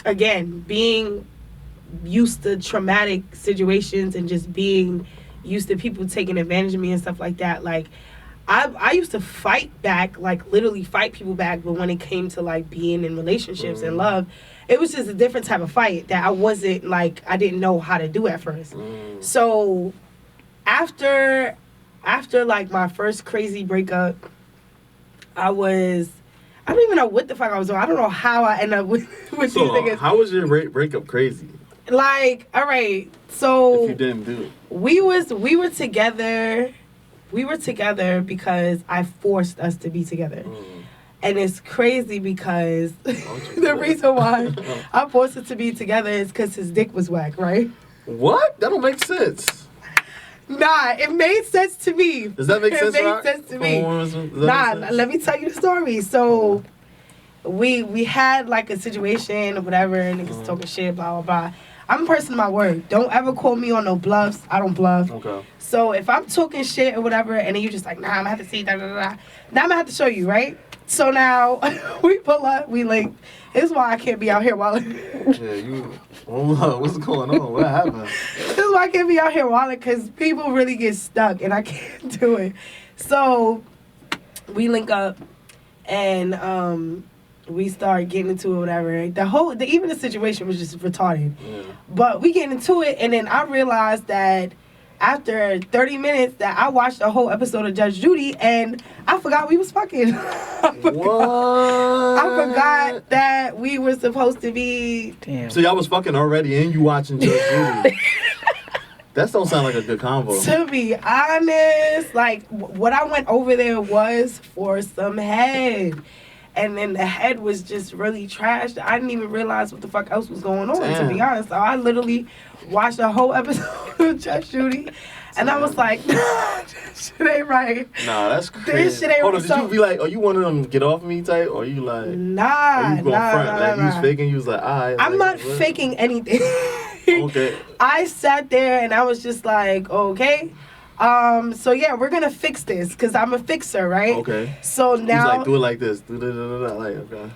S2: again, being used to traumatic situations and just being used to people taking advantage of me and stuff like that. Like, I used to fight back, like, literally fight people back, but when it came to, like, being in relationships and love, it was just a different type of fight that I wasn't, like, I didn't know how to do at first. So after like my first crazy breakup, I don't even know what the fuck I was doing. I don't know how I ended up with these niggas.
S1: How was your breakup crazy?
S2: Like, all right, so
S1: if you didn't do it,
S2: we were together. We were together because I forced us to be together. And it's crazy because the reason why I forced it to be together is because his dick was whack, right?
S1: What? That don't make sense.
S2: Nah, it made sense to me.
S1: Does that make sense?
S2: It made sense to me. Let me tell you the story. So we had like a situation or whatever, niggas talking shit, blah, blah, blah. I'm a person of my word. Don't ever call me on no bluffs. I don't bluff.
S1: Okay.
S2: So if I'm talking shit or whatever, and then you're just like, nah, I'm gonna have to see da da da. Now I'm gonna have to show you, right? So now we pull up, we link. This is why I can't be out here while.
S1: Hold on, what's going on? What happened?
S2: This is why I can't be out here while because people really get stuck and I can't do it. So we link up and we start getting into it, whatever. Even the situation was just retarded. Yeah. But we get into it, and then I realized that after 30 minutes that I watched a whole episode of Judge Judy, and I forgot we was fucking. I forgot that we were supposed to be.
S3: Damn.
S1: So y'all was fucking already, and you watching Judge Judy. That don't sound like a good combo.
S2: To be honest, like what I went over there was for some head. And then the head was just really trashed. I didn't even realize what the fuck else was going on,
S1: Damn.
S2: to be honest. So I literally watched the whole episode of Just Judy. And I was like, this shit ain't right.
S1: Nah, that's crazy.
S2: This shit ain't
S1: Hold on,
S2: right.
S1: did you be like, are you one of them get off me type? Or you like,
S2: Nah,
S1: are you going front? Like, you was
S2: nah.
S1: faking, you was like, alright.
S2: I'm
S1: like,
S2: not
S1: what?
S2: faking anything.
S1: Okay.
S2: I sat there and I was just like, okay. So yeah, we're gonna fix this because I'm a fixer, right?
S1: Okay.
S2: So
S1: He's
S2: now,
S1: like, do it like this. Do da like, okay.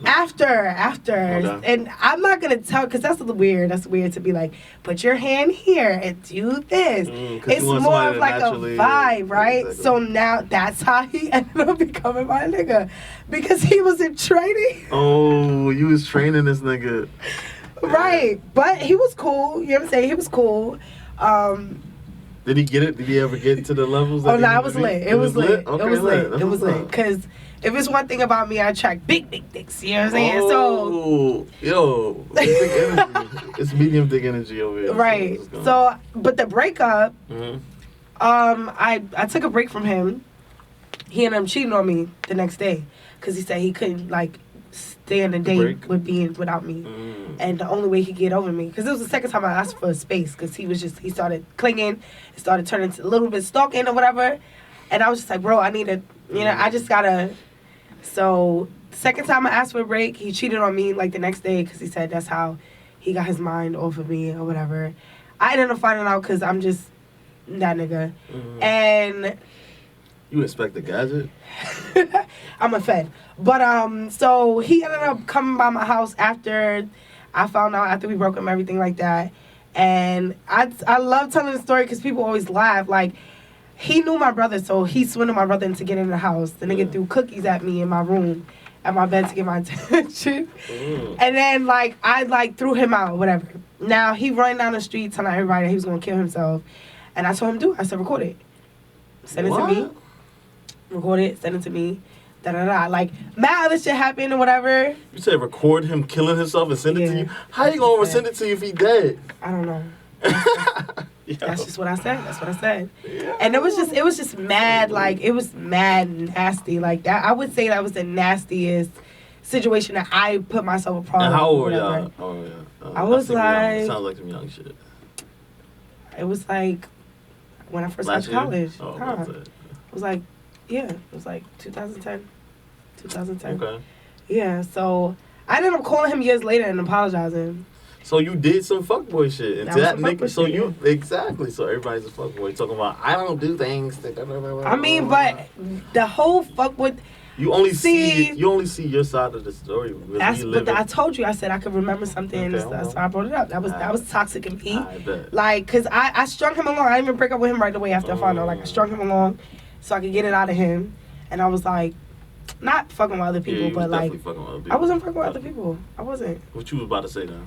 S2: after,
S1: Okay.
S2: and I'm not gonna tell because that's weird. That's weird to be like, put your hand here and do this.
S1: 'Cause
S2: It's
S1: you want
S2: more
S1: somebody
S2: of
S1: to
S2: like a
S1: naturally-
S2: vibe, right?
S1: Exactly.
S2: So now that's how he ended up becoming my nigga because he was in training.
S1: Oh, you was training this nigga.
S2: Right, but he was cool. You know what I'm saying? He was cool.
S1: Did he get it? Did he ever get to the levels? That
S2: Oh
S1: he
S2: no,
S1: needed
S2: it was
S1: to be?
S2: lit. It was lit.
S1: Okay,
S2: It was lit.
S1: That's
S2: It was
S1: what's
S2: lit.
S1: up.
S2: Cause if it's one thing about me, I attract big dicks. You know what I'm saying?
S1: Oh, yo, it's big energy. It's medium dick energy over here.
S2: So right. So, but the breakup,
S1: Mm-hmm.
S2: I took a break from him. He ended up cheating on me the next day because he said he couldn't like stand a date
S1: Break?
S2: with being without me. And the only way he could get over me, because it was the second time I asked for a space, because he started clinging, it started turning to a little bit stalking or whatever, and I was just like, bro, I need to, I just gotta. So the second time I asked for a break, he cheated on me like the next day, because he said that's how he got his mind off of me or whatever. I ended up finding out because I'm just that nigga, and.
S1: You expect the gadget?
S2: I'm a fed. But so he ended up coming by my house after I found out, after we broke up and everything like that. And I love telling the story because people always laugh. Like, he knew my brother, so he swindled my brother into getting in the house. The nigga threw cookies at me in my room, at my bed to get my attention. And then like I like threw him out, whatever. Now he running down the street telling everybody that he was gonna kill himself. And I told him, do it. I said, record it. Send it to me. Record it, send it to me, da-da-da. Like, mad other shit happened or whatever.
S1: You said record him killing himself and send it to
S2: Yeah.
S1: you? How you gonna send it to you if he dead?
S2: I don't know.
S1: Yo.
S2: That's just what I said. That's what I said. And it was just mad, like, it was mad nasty. Like, that, I would say that was the nastiest situation that I put myself a problem.
S1: And how old were
S2: whatever.
S1: y'all? Oh, yeah.
S2: I was
S1: That seems young.
S2: like-
S1: Sounds like some young shit.
S2: It was like, when I first got
S1: Last
S2: to
S1: year?
S2: college.
S1: Oh,
S2: Nah.
S1: that's it.
S2: It was like, yeah, it was like 2010. 2010.
S1: Okay.
S2: Yeah, so I ended up calling him years later and apologizing.
S1: So you did some fuckboy shit. And
S2: That
S1: to
S2: was
S1: that
S2: some
S1: nigga,
S2: fuckboy
S1: so
S2: shit,
S1: you, exactly. So everybody's a fuckboy talking about, I don't do things.
S2: I mean, but the whole fuck with
S1: You only
S2: See-
S1: you only see your side of the story. Really.
S2: that's.
S1: You
S2: But
S1: live
S2: I
S1: it.
S2: told you, I said I could remember something.
S1: Okay,
S2: That's why I brought it up. That was toxic and me.
S1: I bet.
S2: Like, cause I strung him along. I didn't even break up with him right away after I found out. Like, I strung him along so I could get it out of him. And I was like, not fucking with other
S1: Yeah,
S2: people,
S1: you
S2: but
S1: was
S2: like,
S1: definitely fucking with other people.
S2: I wasn't fucking with other people. I wasn't.
S1: What you was about to say now?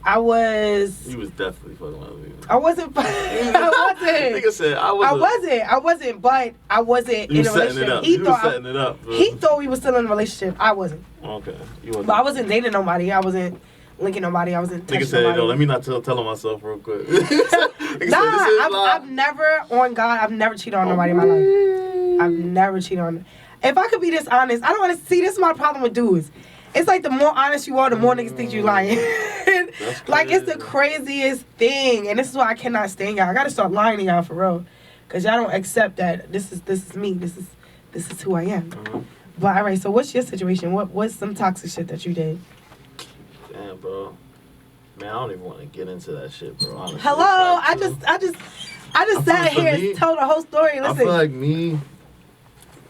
S2: I was.
S1: You was definitely fucking with other people.
S2: I wasn't. I wasn't.
S1: Nigga said I wasn't.
S2: I wasn't, but I wasn't
S1: You
S2: in a
S1: was setting it
S2: relationship.
S1: up. You was setting it up. Bro.
S2: He thought we were still in a relationship. I wasn't.
S1: Okay. You wasn't.
S2: But I wasn't dating nobody. I wasn't linking nobody. I wasn't
S1: Nigga
S2: texting
S1: said,
S2: nobody.
S1: yo, let me not tell on myself real quick. Nigga said, this is live.
S2: I've never, on God, I've never cheated on nobody in my life. I've never cheated on. If I could be this honest, I don't want to see. This is my problem with dudes. It's like the more honest you are, the more niggas think you lying. Like, it's the craziest thing, and this is why I cannot stand y'all. I gotta start lying to y'all for real, cause y'all don't accept that this is me. This is who I am. But all right, so what's your situation? What's some toxic shit that you did?
S1: Damn, bro. Man, I don't even want to get into that shit, bro. Honestly.
S2: Hello,
S1: Like,
S2: I just sat
S1: for
S2: here
S1: me,
S2: and told the whole story.
S1: I
S2: Listen,
S1: feel like me,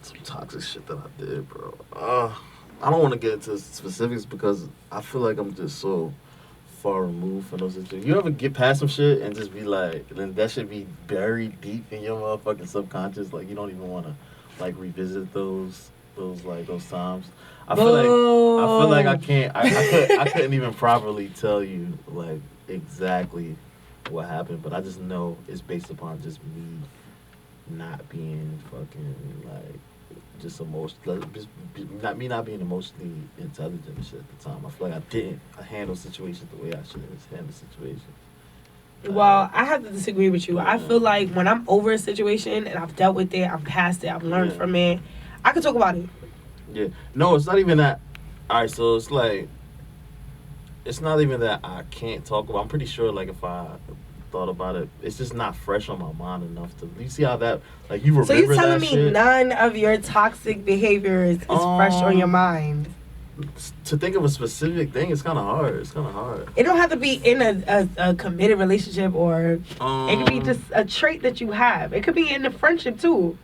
S1: some toxic shit that I did, bro. I don't want to get into specifics because I feel like I'm just so far removed from those situations. You ever get past some shit and just be like, then that should be buried deep in your motherfucking subconscious, like you don't even want to like revisit those times. I feel like I can't. I couldn't even properly tell you like exactly what happened, but I just know it's based upon just me not being fucking like just emotional, not being emotionally intelligent and shit at the time. I feel like I didn't handle situations the way I should have handled situations.
S2: well, I have to disagree with you. I feel like when I'm over a situation and I've dealt with it, I'm past it, I've learned from it, I can talk about it.
S1: Yeah. No, it's not even that. All right, so it's like it's not even that I can't talk about. I'm pretty sure like if I thought about it, it's just not fresh on my mind enough to. You see how that like you
S2: So
S1: remember
S2: you telling
S1: that
S2: me
S1: shit?
S2: none of your toxic behaviors is fresh on your mind?
S1: To think of a specific thing, it's kind of hard. It's kind of hard.
S2: It don't have to be in a committed relationship, or it could be just a trait that you have. It could be in a friendship too.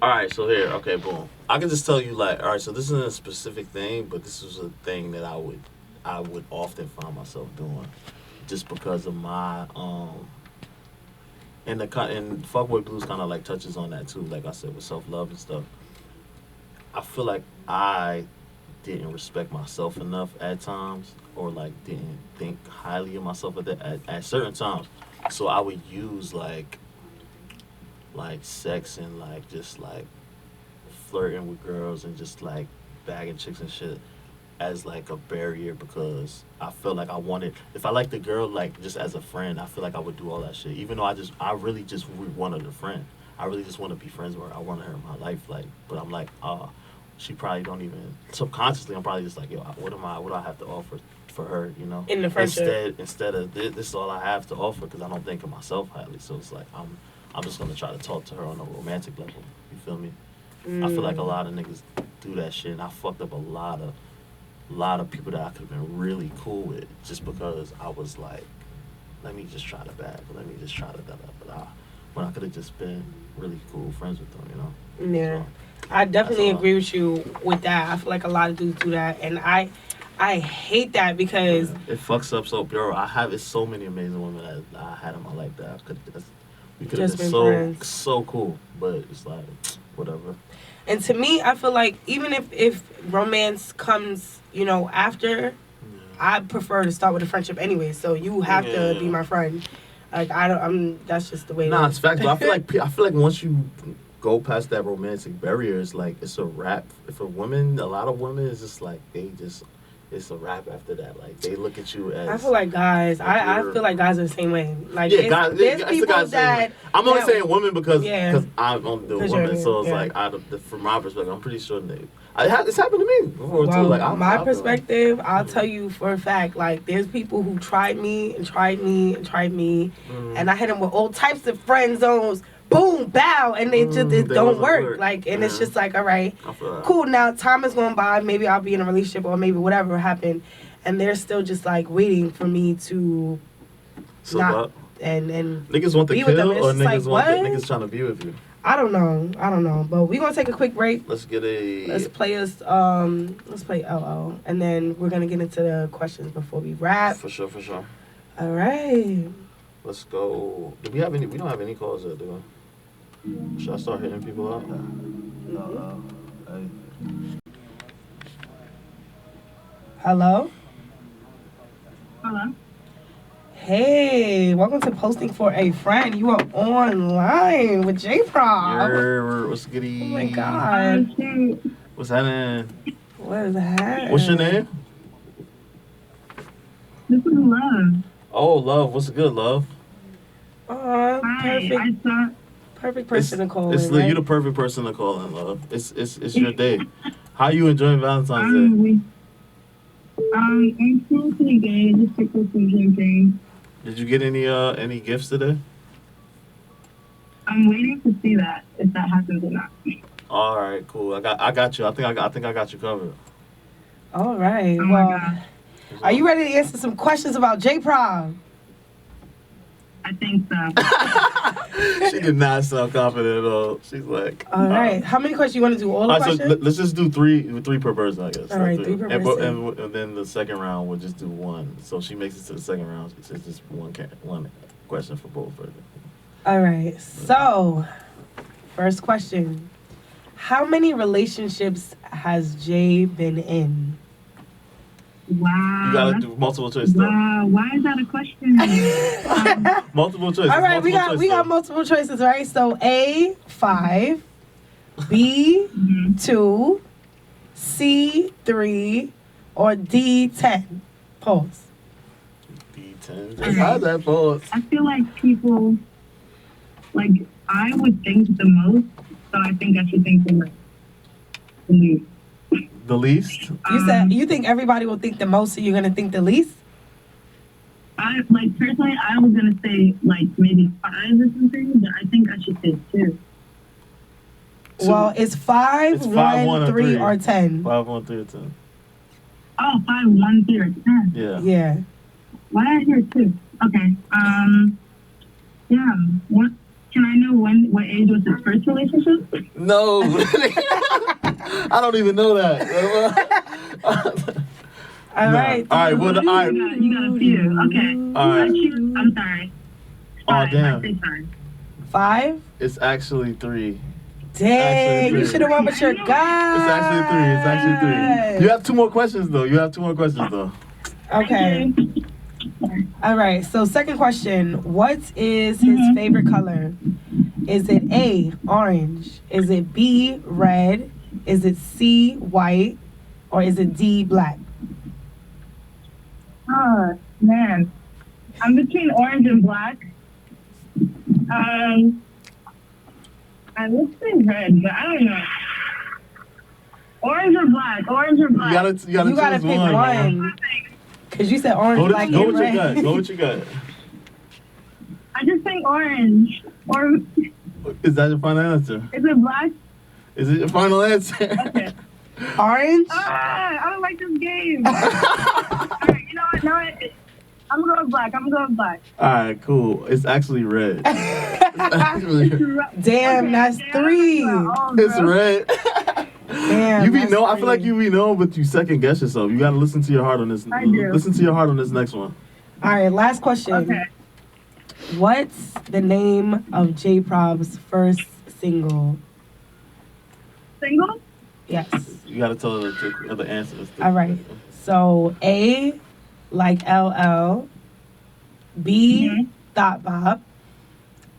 S1: All right, so here, okay, boom. I can just tell you like, all right, so this isn't a specific thing, but this is a thing that I would often find myself doing, just because of my and Fuckboy Blues kind of like touches on that too. Like I said, with self love and stuff. I feel like I didn't respect myself enough at times, or like didn't think highly of myself at certain times. So I would use like sex and like just like flirting with girls and just like bagging chicks and shit as like a barrier, because I felt like I wanted, if I liked the girl like just as a friend, I feel like I would do all that shit, even though I really just wanted a friend. I really just want to be friends with her. I wanted her in my life, like, but I'm like, she probably don't even, subconsciously I'm probably just like, yo, what do I have to offer for her, you know?
S2: In the friendship.
S1: Instead of this is all I have to offer, because I don't think of myself highly. So it's like I'm just gonna try to talk to her on a romantic level. You feel me? I feel like a lot of niggas do that shit, and I fucked up a lot of people that I could have been really cool with, just because I was like, let me just try to bag, let me just try to da. When I could have just been really cool friends with them, you know?
S2: Yeah.
S1: So,
S2: I definitely agree with you with that. I feel like a lot of dudes do that, and I hate that because
S1: it fucks up so pure. It's so many amazing women that I had in my life that we could have
S2: Just
S1: been
S2: been friends.
S1: so cool, but it's like whatever.
S2: And to me, I feel like even if romance comes, you know, after, I prefer to start with a friendship anyway. So you have to be my friend. Like that's just the way.
S1: Nah, it's facts. But I feel like once you go past that romantic barrier, it's like it's a wrap. A lot of women, it's just like it's a wrap after that. Like they look at you as.
S2: I feel like guys. I feel like guys are the same way. Like
S1: yeah, guys.
S2: There's people that
S1: I'm only saying women because I'm on the woman. So it's like from my perspective, I'm pretty sure it's happened to me before too. Like
S2: my perspective, I'll tell you for a fact. Like there's people who tried me, and I hit them with all types of friend zones. Boom, bow, and it don't work. Like, and it's just like, all right, cool. Now time is going by. Maybe I'll be in a relationship, or maybe whatever happened, and they're still just like waiting for me to and
S1: niggas want the
S2: be
S1: kill,
S2: with them.
S1: or niggas
S2: like,
S1: niggas trying to be with you.
S2: I don't know. But we're gonna take a quick break.
S1: Let's play
S2: LO, and then we're gonna get into the questions before we wrap.
S1: For sure.
S2: All right.
S1: Let's go. Do we have any? We don't have any calls yet, do we? Should I start hitting people up?
S2: No. Hello?
S4: Hello?
S2: Hey, welcome to Posting for a Friend. You are online with Jayprob.
S1: What's goody?
S2: Oh my God.
S1: What's happening?
S2: What is that?
S1: What's your name?
S4: This is Love.
S1: Oh, Love. What's good, Love?
S2: Oh, perfect. Perfect person to call in, right?
S1: You're the perfect person to call in, Love. It's your day. How you enjoying Valentine's Day?
S4: I'm feeling pretty good. Just took some champagne.
S1: Did you get any gifts today?
S4: I'm waiting to see that, if that happens or not.
S1: All right, cool. I got you. I think I got you covered.
S2: All right.
S4: Oh my God.
S2: Are you ready to answer some questions about Jayprob?
S4: I think so.
S1: She did not sound confident at all. She's like,
S2: all right. How many questions you want to do? All the questions?
S1: So let's just do three per person, I guess.
S2: All right, three per person.
S1: And then the second round we'll just do one. So she makes it to the second round. It's just one question for both of them.
S2: All right. So, first question: how many relationships has Jay been in?
S4: Wow.
S1: You gotta do multiple choice though.
S4: Wow, why is that a question?
S1: Multiple choice.
S2: All right, we got multiple choices, right? So A, 5, B, 2, C, 3, or D, 10. Pause.
S1: D, 10. How's that pause?
S4: I feel like people, I would think the most, so I think I should think the least.
S1: The least?
S2: You said you think everybody will think the most, so you're gonna think the least?
S4: Personally, I was gonna say like maybe 5 or something, but I think I should say 2.
S2: Well, it's 5,
S1: It's 5, 1,
S2: 3, or 10.
S1: 5, 1, 3, or 10.
S4: Oh, 5, 1, 3, or 10.
S1: Yeah.
S2: Yeah.
S4: Why did I hear 2? Okay. Yeah. What? Can I know what age was his first relationship?
S1: No. I don't even know that.
S2: All right.
S1: All right. Well, all right.
S4: You got a few. Okay.
S1: All right.
S4: I'm sorry.
S1: Oh,
S4: 5.
S1: damn.
S4: I say 5.
S2: 5?
S1: It's actually 3.
S2: Dang,
S1: Actually,
S2: you should have went with your guy.
S1: It's actually 3. You have 2 more questions, though.
S2: Okay. All right. So, second question. What is his favorite color? Is it A, orange? Is it B, red? Is it C, white? Or is it D, black?
S4: Oh, man. I'm between orange and black. I would say red, but I don't know. Orange or black?
S1: You gotta
S2: pick
S1: choose
S2: one. Because you said orange, black,
S1: Go
S2: and
S1: with your
S2: red.
S1: gut. Go with your gut.
S4: I just think orange. Or
S1: Is that your final answer?
S4: is it black?
S1: Is it your final answer?
S4: Okay.
S2: Orange?
S4: I don't like this game. Alright, you know what? No, I'm gonna go with black.
S1: All right, cool. It's actually red.
S2: Damn, that's 3.
S1: It's red.
S2: Damn,
S1: You be
S2: that's
S1: know. I feel like
S2: 3.
S1: you be knowing, but you second guess yourself. You gotta listen to your heart on this.
S4: I do.
S1: Listen to your heart on this next one.
S2: All right, last question.
S4: Okay.
S2: What's the name of Jayprob's first single?
S4: Single?
S2: Yes.
S1: You gotta tell the answers.
S2: All right. So A, like LL. B, Thought Bop.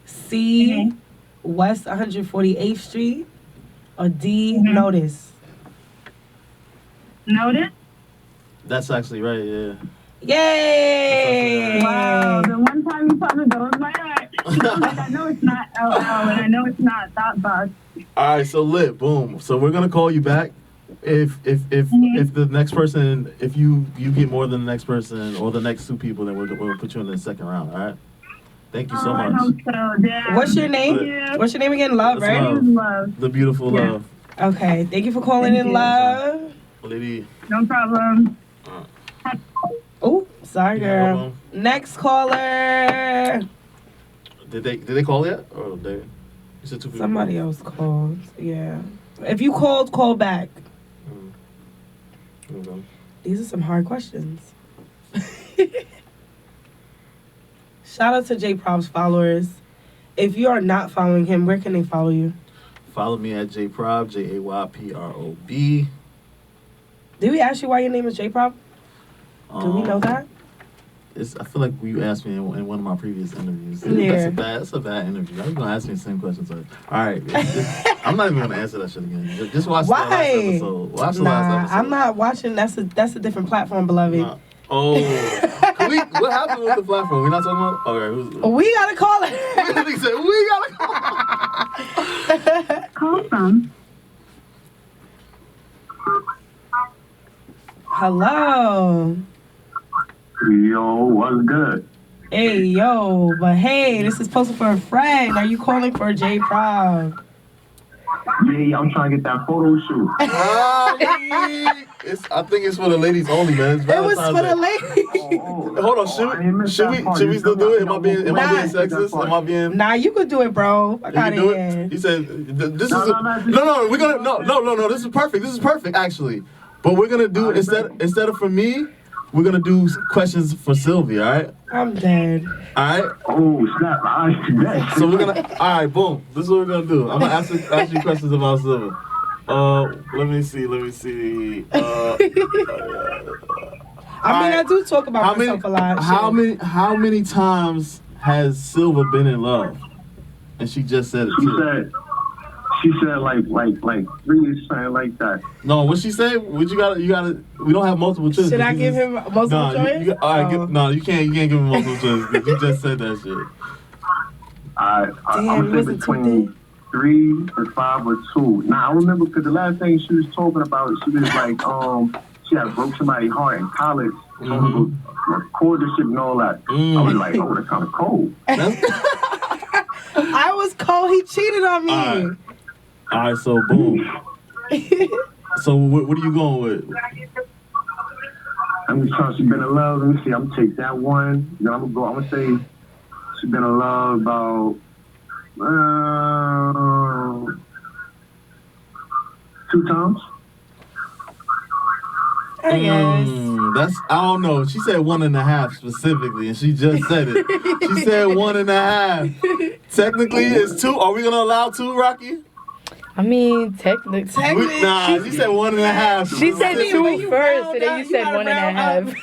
S2: C, West 148th Street. Or D, Notice.
S4: Notice?
S1: That's actually right. Yeah.
S2: Yay!
S4: Wow, the one time you probably go with my heart. Like, I know it's not LL and I know it's not Thought Box.
S1: All right. So lit. Boom. So we're gonna call you back. If the next person, if you get more than the next person or the next 2 people, then we'll put you in the second round. All right. Thank you so
S4: I
S1: much.
S4: hope so. Damn.
S2: What's your name?
S4: Yeah.
S2: What's your name again? Love,
S1: That's
S2: right?
S1: Love.
S4: Love.
S1: The beautiful
S4: Yeah.
S1: love,
S2: Okay. Thank you for calling
S4: Thank
S2: in,
S4: you.
S2: Love.
S1: lady.
S4: No problem.
S2: Oh, sorry,
S1: Yeah,
S2: girl.
S1: well.
S2: Next caller.
S1: Did they call yet? Or they? You said 2 people.
S2: Somebody else called. Yeah. If you called, call back.
S1: Okay.
S2: These are some hard questions. Shout out to Jayprob's followers. If you are not following him, where can they follow you?
S1: Follow me at Jayprob, Jayprob.
S2: Did we ask you why your name is Jayprob? Do we know that?
S1: I feel like you asked me in one of my previous interviews.
S2: Yeah.
S1: That's a bad interview. I'm gonna ask me the same questions. All right, I'm not even gonna answer that shit again. Just watch the last episode. Watch the last episode.
S2: I'm not watching. That's a different platform, beloved.
S1: Nah. Oh, what happened with the platform? We're not talking about. Okay,
S2: We gotta call it.
S1: he said we gotta call.
S4: Call from.
S2: Hello.
S5: Yo, what's good?
S2: Hey, yo. But hey, this is posted for a friend. Are you calling for Jayprob?
S5: Yeah, I'm trying to get that photo shoot.
S1: I think it's for the ladies only, man. It's
S2: It was
S1: Valentine's
S2: for the
S1: Day.
S2: lady.
S1: Hold on,
S5: I didn't miss
S1: should
S5: that part.
S1: we
S5: You
S1: still
S5: still
S1: do it?
S5: got-
S1: Am I being sexist? Am I being?
S2: Nah, you could do it, bro. I
S1: You
S2: got
S1: can do
S2: it.
S1: it. He said, "This
S5: No,
S1: is
S5: no, no,
S1: no. We're gonna no. This is perfect. This is perfect, actually. But we're gonna do instead of for me, we're gonna do questions for Sylvia. All right.
S2: I'm dead.
S1: All right.
S5: Oh, snap. I bet.
S1: So we're gonna. All right. Boom. This is what we're gonna do. I'm gonna ask you questions about Silva. Let me see.
S2: I do talk about myself a lot.
S1: How many times has Silva been in love? And she just said it too.
S5: She said like 3 something like that.
S1: No, what she say? What you gotta? We don't have multiple choice.
S2: Should I give him multiple choice?
S1: No, you can't give him multiple choice. 'Cause you just said that shit.
S2: Damn,
S5: I'm
S2: it wasn't too
S5: between 3 or 5 or 2. Now I remember because the last thing she was talking about, she was like, she had broke somebody's heart in college. So record the shit and all that. I was like, oh, that's kind of cold.
S2: I was cold. He cheated on me.
S1: All right, so boom. So what are you going with?
S5: I'm just trying. She been in love. Let me see. I'm gonna take that one. Then I'm gonna say she been in love about 2 times.
S2: I guess.
S1: I don't know. She said 1.5 specifically, and she just said it. She said 1.5. Technically, it's 2. Are we gonna allow 2, Rocky?
S3: I mean, technically.
S1: Nah, she said 1.5.
S3: She said 2 first, and then you said 1.5.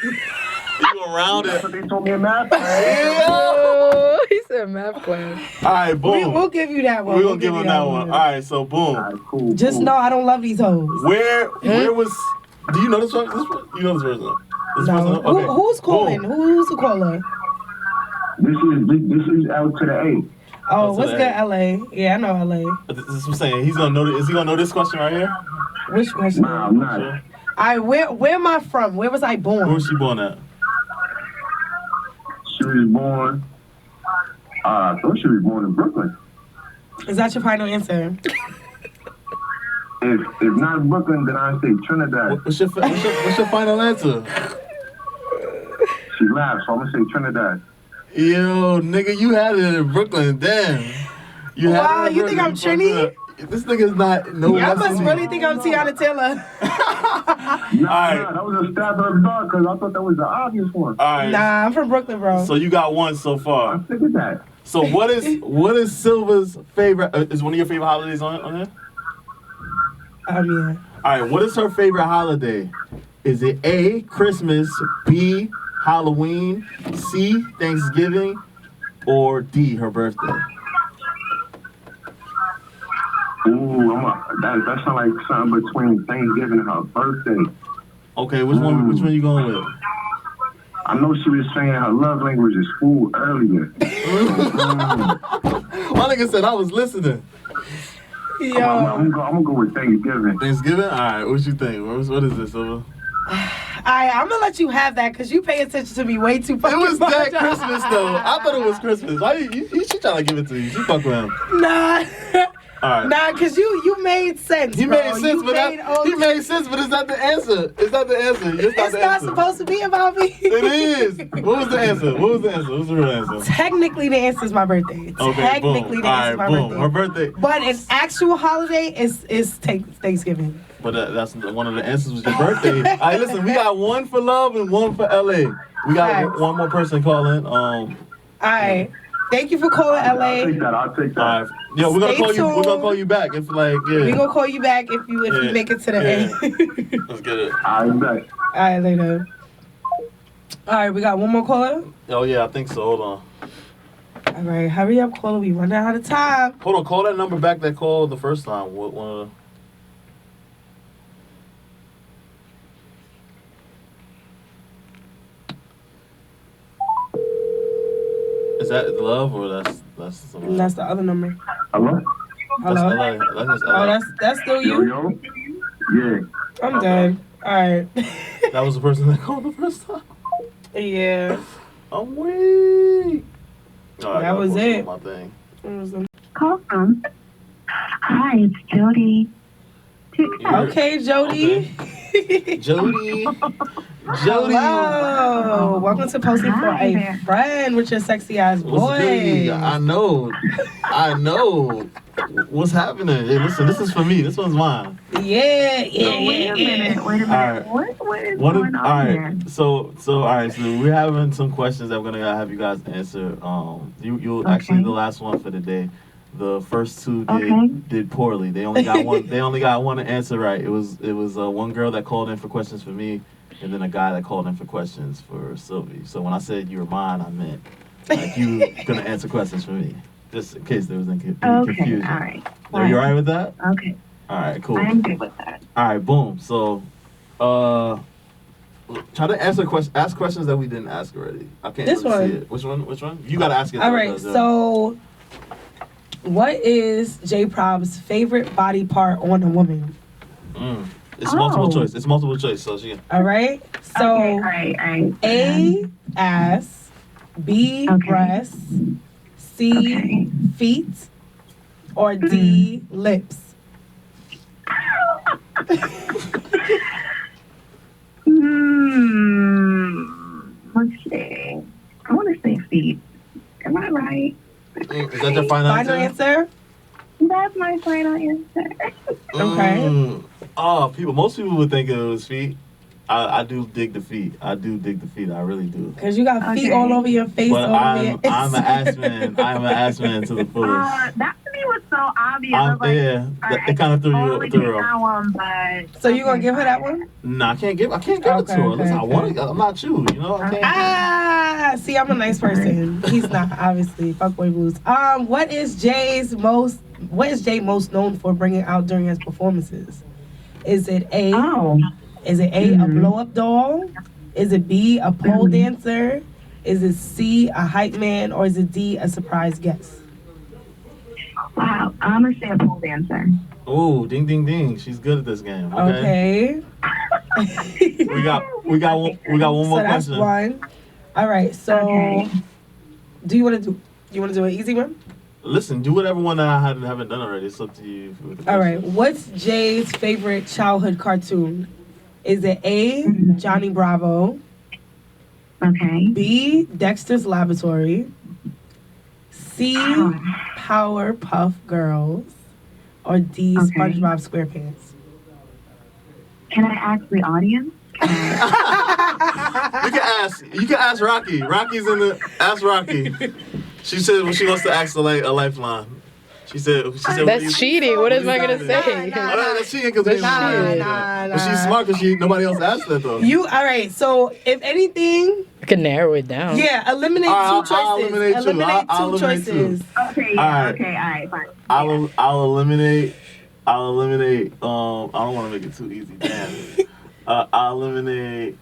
S1: You around it.
S5: That's what they told me in math.
S3: Oh, he said math class.
S1: All right, boom.
S2: We'll give you that one.
S1: We're gonna give him that one. All right, so boom.
S5: All right, cool.
S2: Just know I don't love these hoes.
S1: Where was? Do you know this one? You know this person? This
S2: No.
S1: person? Okay.
S2: Who's calling?
S1: Boom.
S2: Who's the caller?
S5: This is L to the A.
S2: Oh, what's
S1: so
S2: good,
S1: that-
S2: LA? Yeah, I know LA.
S1: This is what I'm saying. He's gonna know. Is he gonna know this question right here?
S2: Which question?
S5: Nah, I'm not.
S1: Sure.
S2: Where am I from? Where was I born?
S1: Where was she born at?
S5: She was born. I thought she was born in Brooklyn.
S2: Is that your final answer?
S5: If not Brooklyn, then I say Trinidad.
S1: What's your final answer?
S5: She laughed, so I'm gonna say Trinidad.
S1: Yo, nigga, you had it in Brooklyn. Damn. You had
S2: Wow,
S1: it in
S2: you think
S1: Brooklyn.
S2: I'm Trini?
S1: This nigga's not. No.
S2: Y'all must
S1: Wesley.
S2: really think I'm Tiana Taylor.
S5: Nah, that was a stab in the dark because I thought that was the obvious one.
S1: All right.
S2: Nah, I'm from Brooklyn, bro.
S1: So you got 1 so
S5: I
S1: far.
S5: figured that.
S1: So what is Silva's favorite? Is one of your favorite holidays on here?
S2: Yeah.
S1: All right. What is her favorite holiday? Is it A, Christmas, B, Halloween, C, Thanksgiving, or D, her birthday?
S5: Ooh, that sounds like something between Thanksgiving and her birthday.
S1: Okay, which one you going with?
S5: I know she was saying her love language is food earlier.
S1: My nigga said I was listening.
S2: Yo.
S5: I'm gonna go with Thanksgiving.
S1: Thanksgiving? All right, what you think? What is this, Silva?
S2: I'm gonna let you have that because you pay attention to me way too
S1: It
S2: fucking
S1: was
S2: much.
S1: that Christmas though. I thought it was Christmas. Why she trying to give it to you? She fuck with him.
S2: Nah.
S1: All right.
S2: Nah, because you made sense.
S1: He
S2: bro.
S1: made sense,
S2: You
S1: but he made sense, but it's not the answer. It's not the answer. It's not
S2: It's
S1: the
S2: not
S1: answer.
S2: supposed to be about me.
S1: It is. What was the answer? What was the real answer?
S2: Technically, the answer is my birthday.
S1: Okay,
S2: Technically,
S1: boom.
S2: the answer is my
S1: All right, boom.
S2: birthday.
S1: Her birthday.
S2: But an actual holiday is Thanksgiving.
S1: But that's one of the answers was your birthday. All right, listen, we got 1 for love and 1 for LA. We got
S2: Facts.
S1: one more person calling.
S2: All right. Thank you for calling
S5: I'll
S2: LA.
S5: take that. I'll take that.
S1: All right. Yo, we're gonna
S2: Stay
S1: call you. We're gonna
S2: tuned.
S1: call you back if yeah.
S2: We gonna call you back if you
S1: Yeah.
S2: make it to the
S1: Yeah.
S2: end.
S1: Let's get it.
S5: I'm back.
S2: All right, later. All right, we got one more caller.
S1: Oh yeah, I think so. Hold on.
S2: All right, hurry up, caller. We running out of time.
S1: Hold on. Call that number back that called the first time. What one of the... Is that love or that's somebody?
S2: And that's the other number.
S5: Hello?
S1: That's
S2: Hello.
S1: LA. That's
S2: Oh, that's still
S5: Yo,
S2: you.
S5: yo? Yeah.
S2: I'm dead. All right.
S1: That was the person that called the first time.
S2: Yeah.
S1: I'm weak.
S2: That was it.
S1: My thing.
S4: Call from. Hi, it's Jody.
S1: Yeah.
S2: Okay, Jody.
S1: Jody. Jody.
S2: Hello. Welcome to Posting for
S4: Hi
S2: a
S4: there.
S2: Friend with your sexy ass
S1: What's good?
S2: boy.
S1: I know. What's happening? Hey, listen, this is for me. This one's mine.
S2: Yeah.
S4: Wait a minute.
S1: All right.
S4: What is
S1: What
S4: going
S1: all
S4: on
S1: right.
S4: here?
S1: So we're having some questions that we're gonna have you guys answer. You actually the last one for the day. The first 2 did poorly. They only got one. They only got one answer right. It was one girl that called in for questions for me, and then a guy that called in for questions for Sylvie. So when I said you were mine, I meant like you gonna answer questions for me, just in case there was any confusion.
S4: All right.
S1: Are you alright with that?
S4: Okay.
S1: All right, cool.
S4: I'm good with that.
S1: All right, boom. So, try to ask questions that we didn't ask already. I can't
S2: This
S1: really
S2: one.
S1: see it. Which one? You gotta ask it.
S2: All right. So What is Jayprob's favorite body part on a woman?
S1: It's multiple choice. It's multiple choice. So she.
S2: All right. So
S4: Okay, all right.
S2: A, ass, B, breasts, C, feet, or D, lips.
S4: Let's see. I want to say feet. Am I right?
S1: Is that your final
S2: Final answer?
S4: That's my final answer.
S2: Okay.
S1: Most people would think it was feet. I do dig the feet. I really do.
S2: Because you got feet all over your face.
S1: But
S2: all over your
S1: I'm an ass man. I'm an ass man to the fullest.
S4: That to me was so obvious. I was like,
S1: It kind of threw
S4: totally
S1: you through.
S4: that one, but
S2: So you gonna give her that one?
S1: Nah, I can't give it to her. Listen, I want it. I'm not you. You know. I can't.
S2: See, I'm a nice person. He's not, obviously. Fuckboy blues. What is Jay most known for bringing out during his performances? Is it A? Is it A, a blow-up doll? Is it B, a pole dancer? Is it C, a hype man? Or is it D, a surprise guest?
S4: Wow, I'm gonna say a pole dancer.
S1: Oh, ding, ding, ding! She's good at this game.
S2: Okay.
S1: we got one more
S2: so that's
S1: question.
S2: one. All right. So, do you want to do an easy one?
S1: Listen, do whatever one that I haven't done already. It's up to you.
S2: All right. What's Jay's favorite childhood cartoon? Is it A, Johnny Bravo?
S4: Okay.
S2: B, Dexter's Laboratory? C, Powerpuff Girls? Or D, SpongeBob SquarePants?
S4: Can I ask the audience?
S1: You can ask Rocky. Rocky's in the. Ask Rocky. She said she wants to ask a lifeline. She said.
S3: That's cheating. What am I gonna say?
S1: That's cheating because
S2: Nah.
S1: But she's smart because nobody else asked that though.
S2: All right. So if anything,
S3: I can narrow it down.
S2: yeah, eliminate two choices.
S1: I'll eliminate two.
S2: Two choices.
S4: Okay,
S1: All
S4: right, fine.
S1: I'll eliminate. I don't want to make it too easy. Damn. I'll eliminate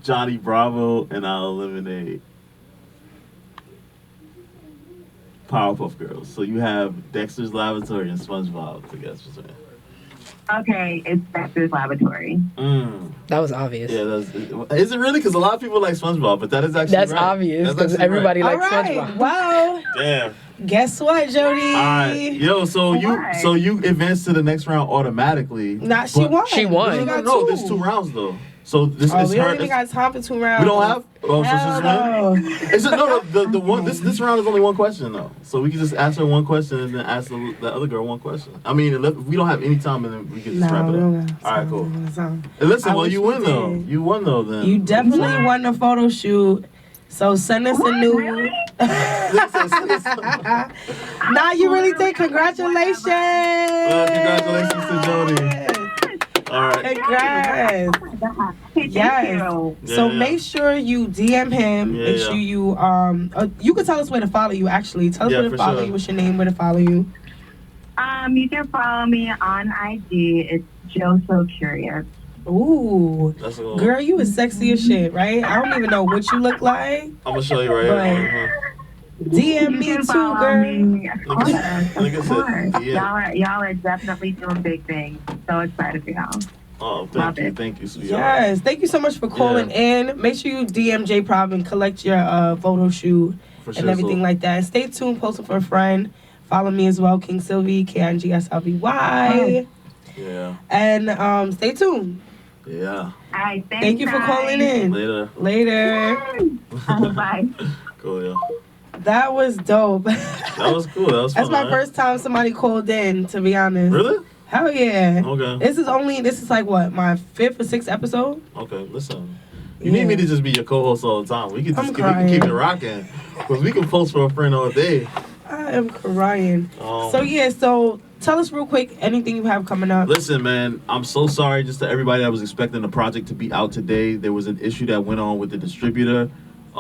S1: Johnny Bravo and I'll eliminate Powerpuff Girls. So you have Dexter's Laboratory and SpongeBob to guess between.
S4: Okay, it's Dexter's Laboratory.
S3: That was obvious.
S1: Yeah, is it really? Because a lot of people like SpongeBob, but that is actually
S3: That's
S1: right.
S3: obvious because everybody likes
S2: All right.
S3: SpongeBob.
S2: Well,
S1: Damn.
S2: guess what, Jody?
S1: All right, yo. So you advance to the next round automatically.
S2: She won.
S3: She won.
S2: She got
S1: No,
S2: two.
S1: there's 2 rounds though. So this is
S2: We
S1: her.
S2: don't even got time for 2 rounds.
S1: We don't have. Oh, so
S2: Hell
S1: she's winning. Is it no? The one. This round is only one question though. So we can just ask her one question and then ask the other girl one question. I mean, if we don't have any time, and then we can just wrap it up. All right, cool. And listen, well, you win though. You won though. Then
S2: You definitely won the photo shoot. So send us a new. Nah, you really did. Congratulations.
S1: Congratulations to Jody. All right.
S2: Congrats.
S4: Thank you.
S2: So make sure you DM him.
S1: Yeah,
S2: make sure you you can tell us where to follow you. Actually, tell us where to follow you. What's your name? Where to follow you?
S4: You can follow me on IG. It's Joe So Curious.
S2: Ooh,
S1: That's a little,
S2: girl, you is sexy as shit, right? I don't even know what you look like.
S1: I'm gonna show you right here.
S2: DM me too, girl.
S4: Y'all are definitely doing big things. So excited for y'all.
S1: Oh, thank you, sweetheart.
S2: Yes, thank you so much for calling in. Make sure you DM Jayprob and collect your photo shoot and everything like that. And stay tuned, posting for a friend. Follow me as well, King Sylvie, KINGSLVY.
S1: Yeah.
S2: And stay tuned.
S1: Yeah.
S4: All right,
S2: thank you for calling in. Later.
S4: Bye.
S1: Cool, yeah.
S2: That was dope.
S1: That was cool. That was fun.
S2: That's my first time somebody called in, to be honest.
S1: Really?
S2: Hell yeah.
S1: Okay.
S2: This is like what, my 5th or 6th episode?
S1: Okay, listen. You need me to just be your co-host all the time. We can just keep it rocking. Because we can post for a friend all day.
S2: I am crying. So tell us real quick anything you have coming up.
S1: Listen, man, I'm so sorry just to everybody that was expecting the project to be out today. There was an issue that went on with the distributor.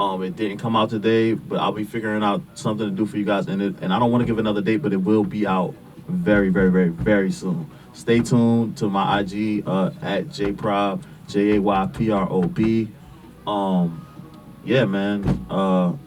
S1: It didn't come out today, but I'll be figuring out something to do for you guys. And I don't want to give another date, but it will be out very, very, very, very soon. Stay tuned to my IG at Jayprob, Jayprob. Yeah, man.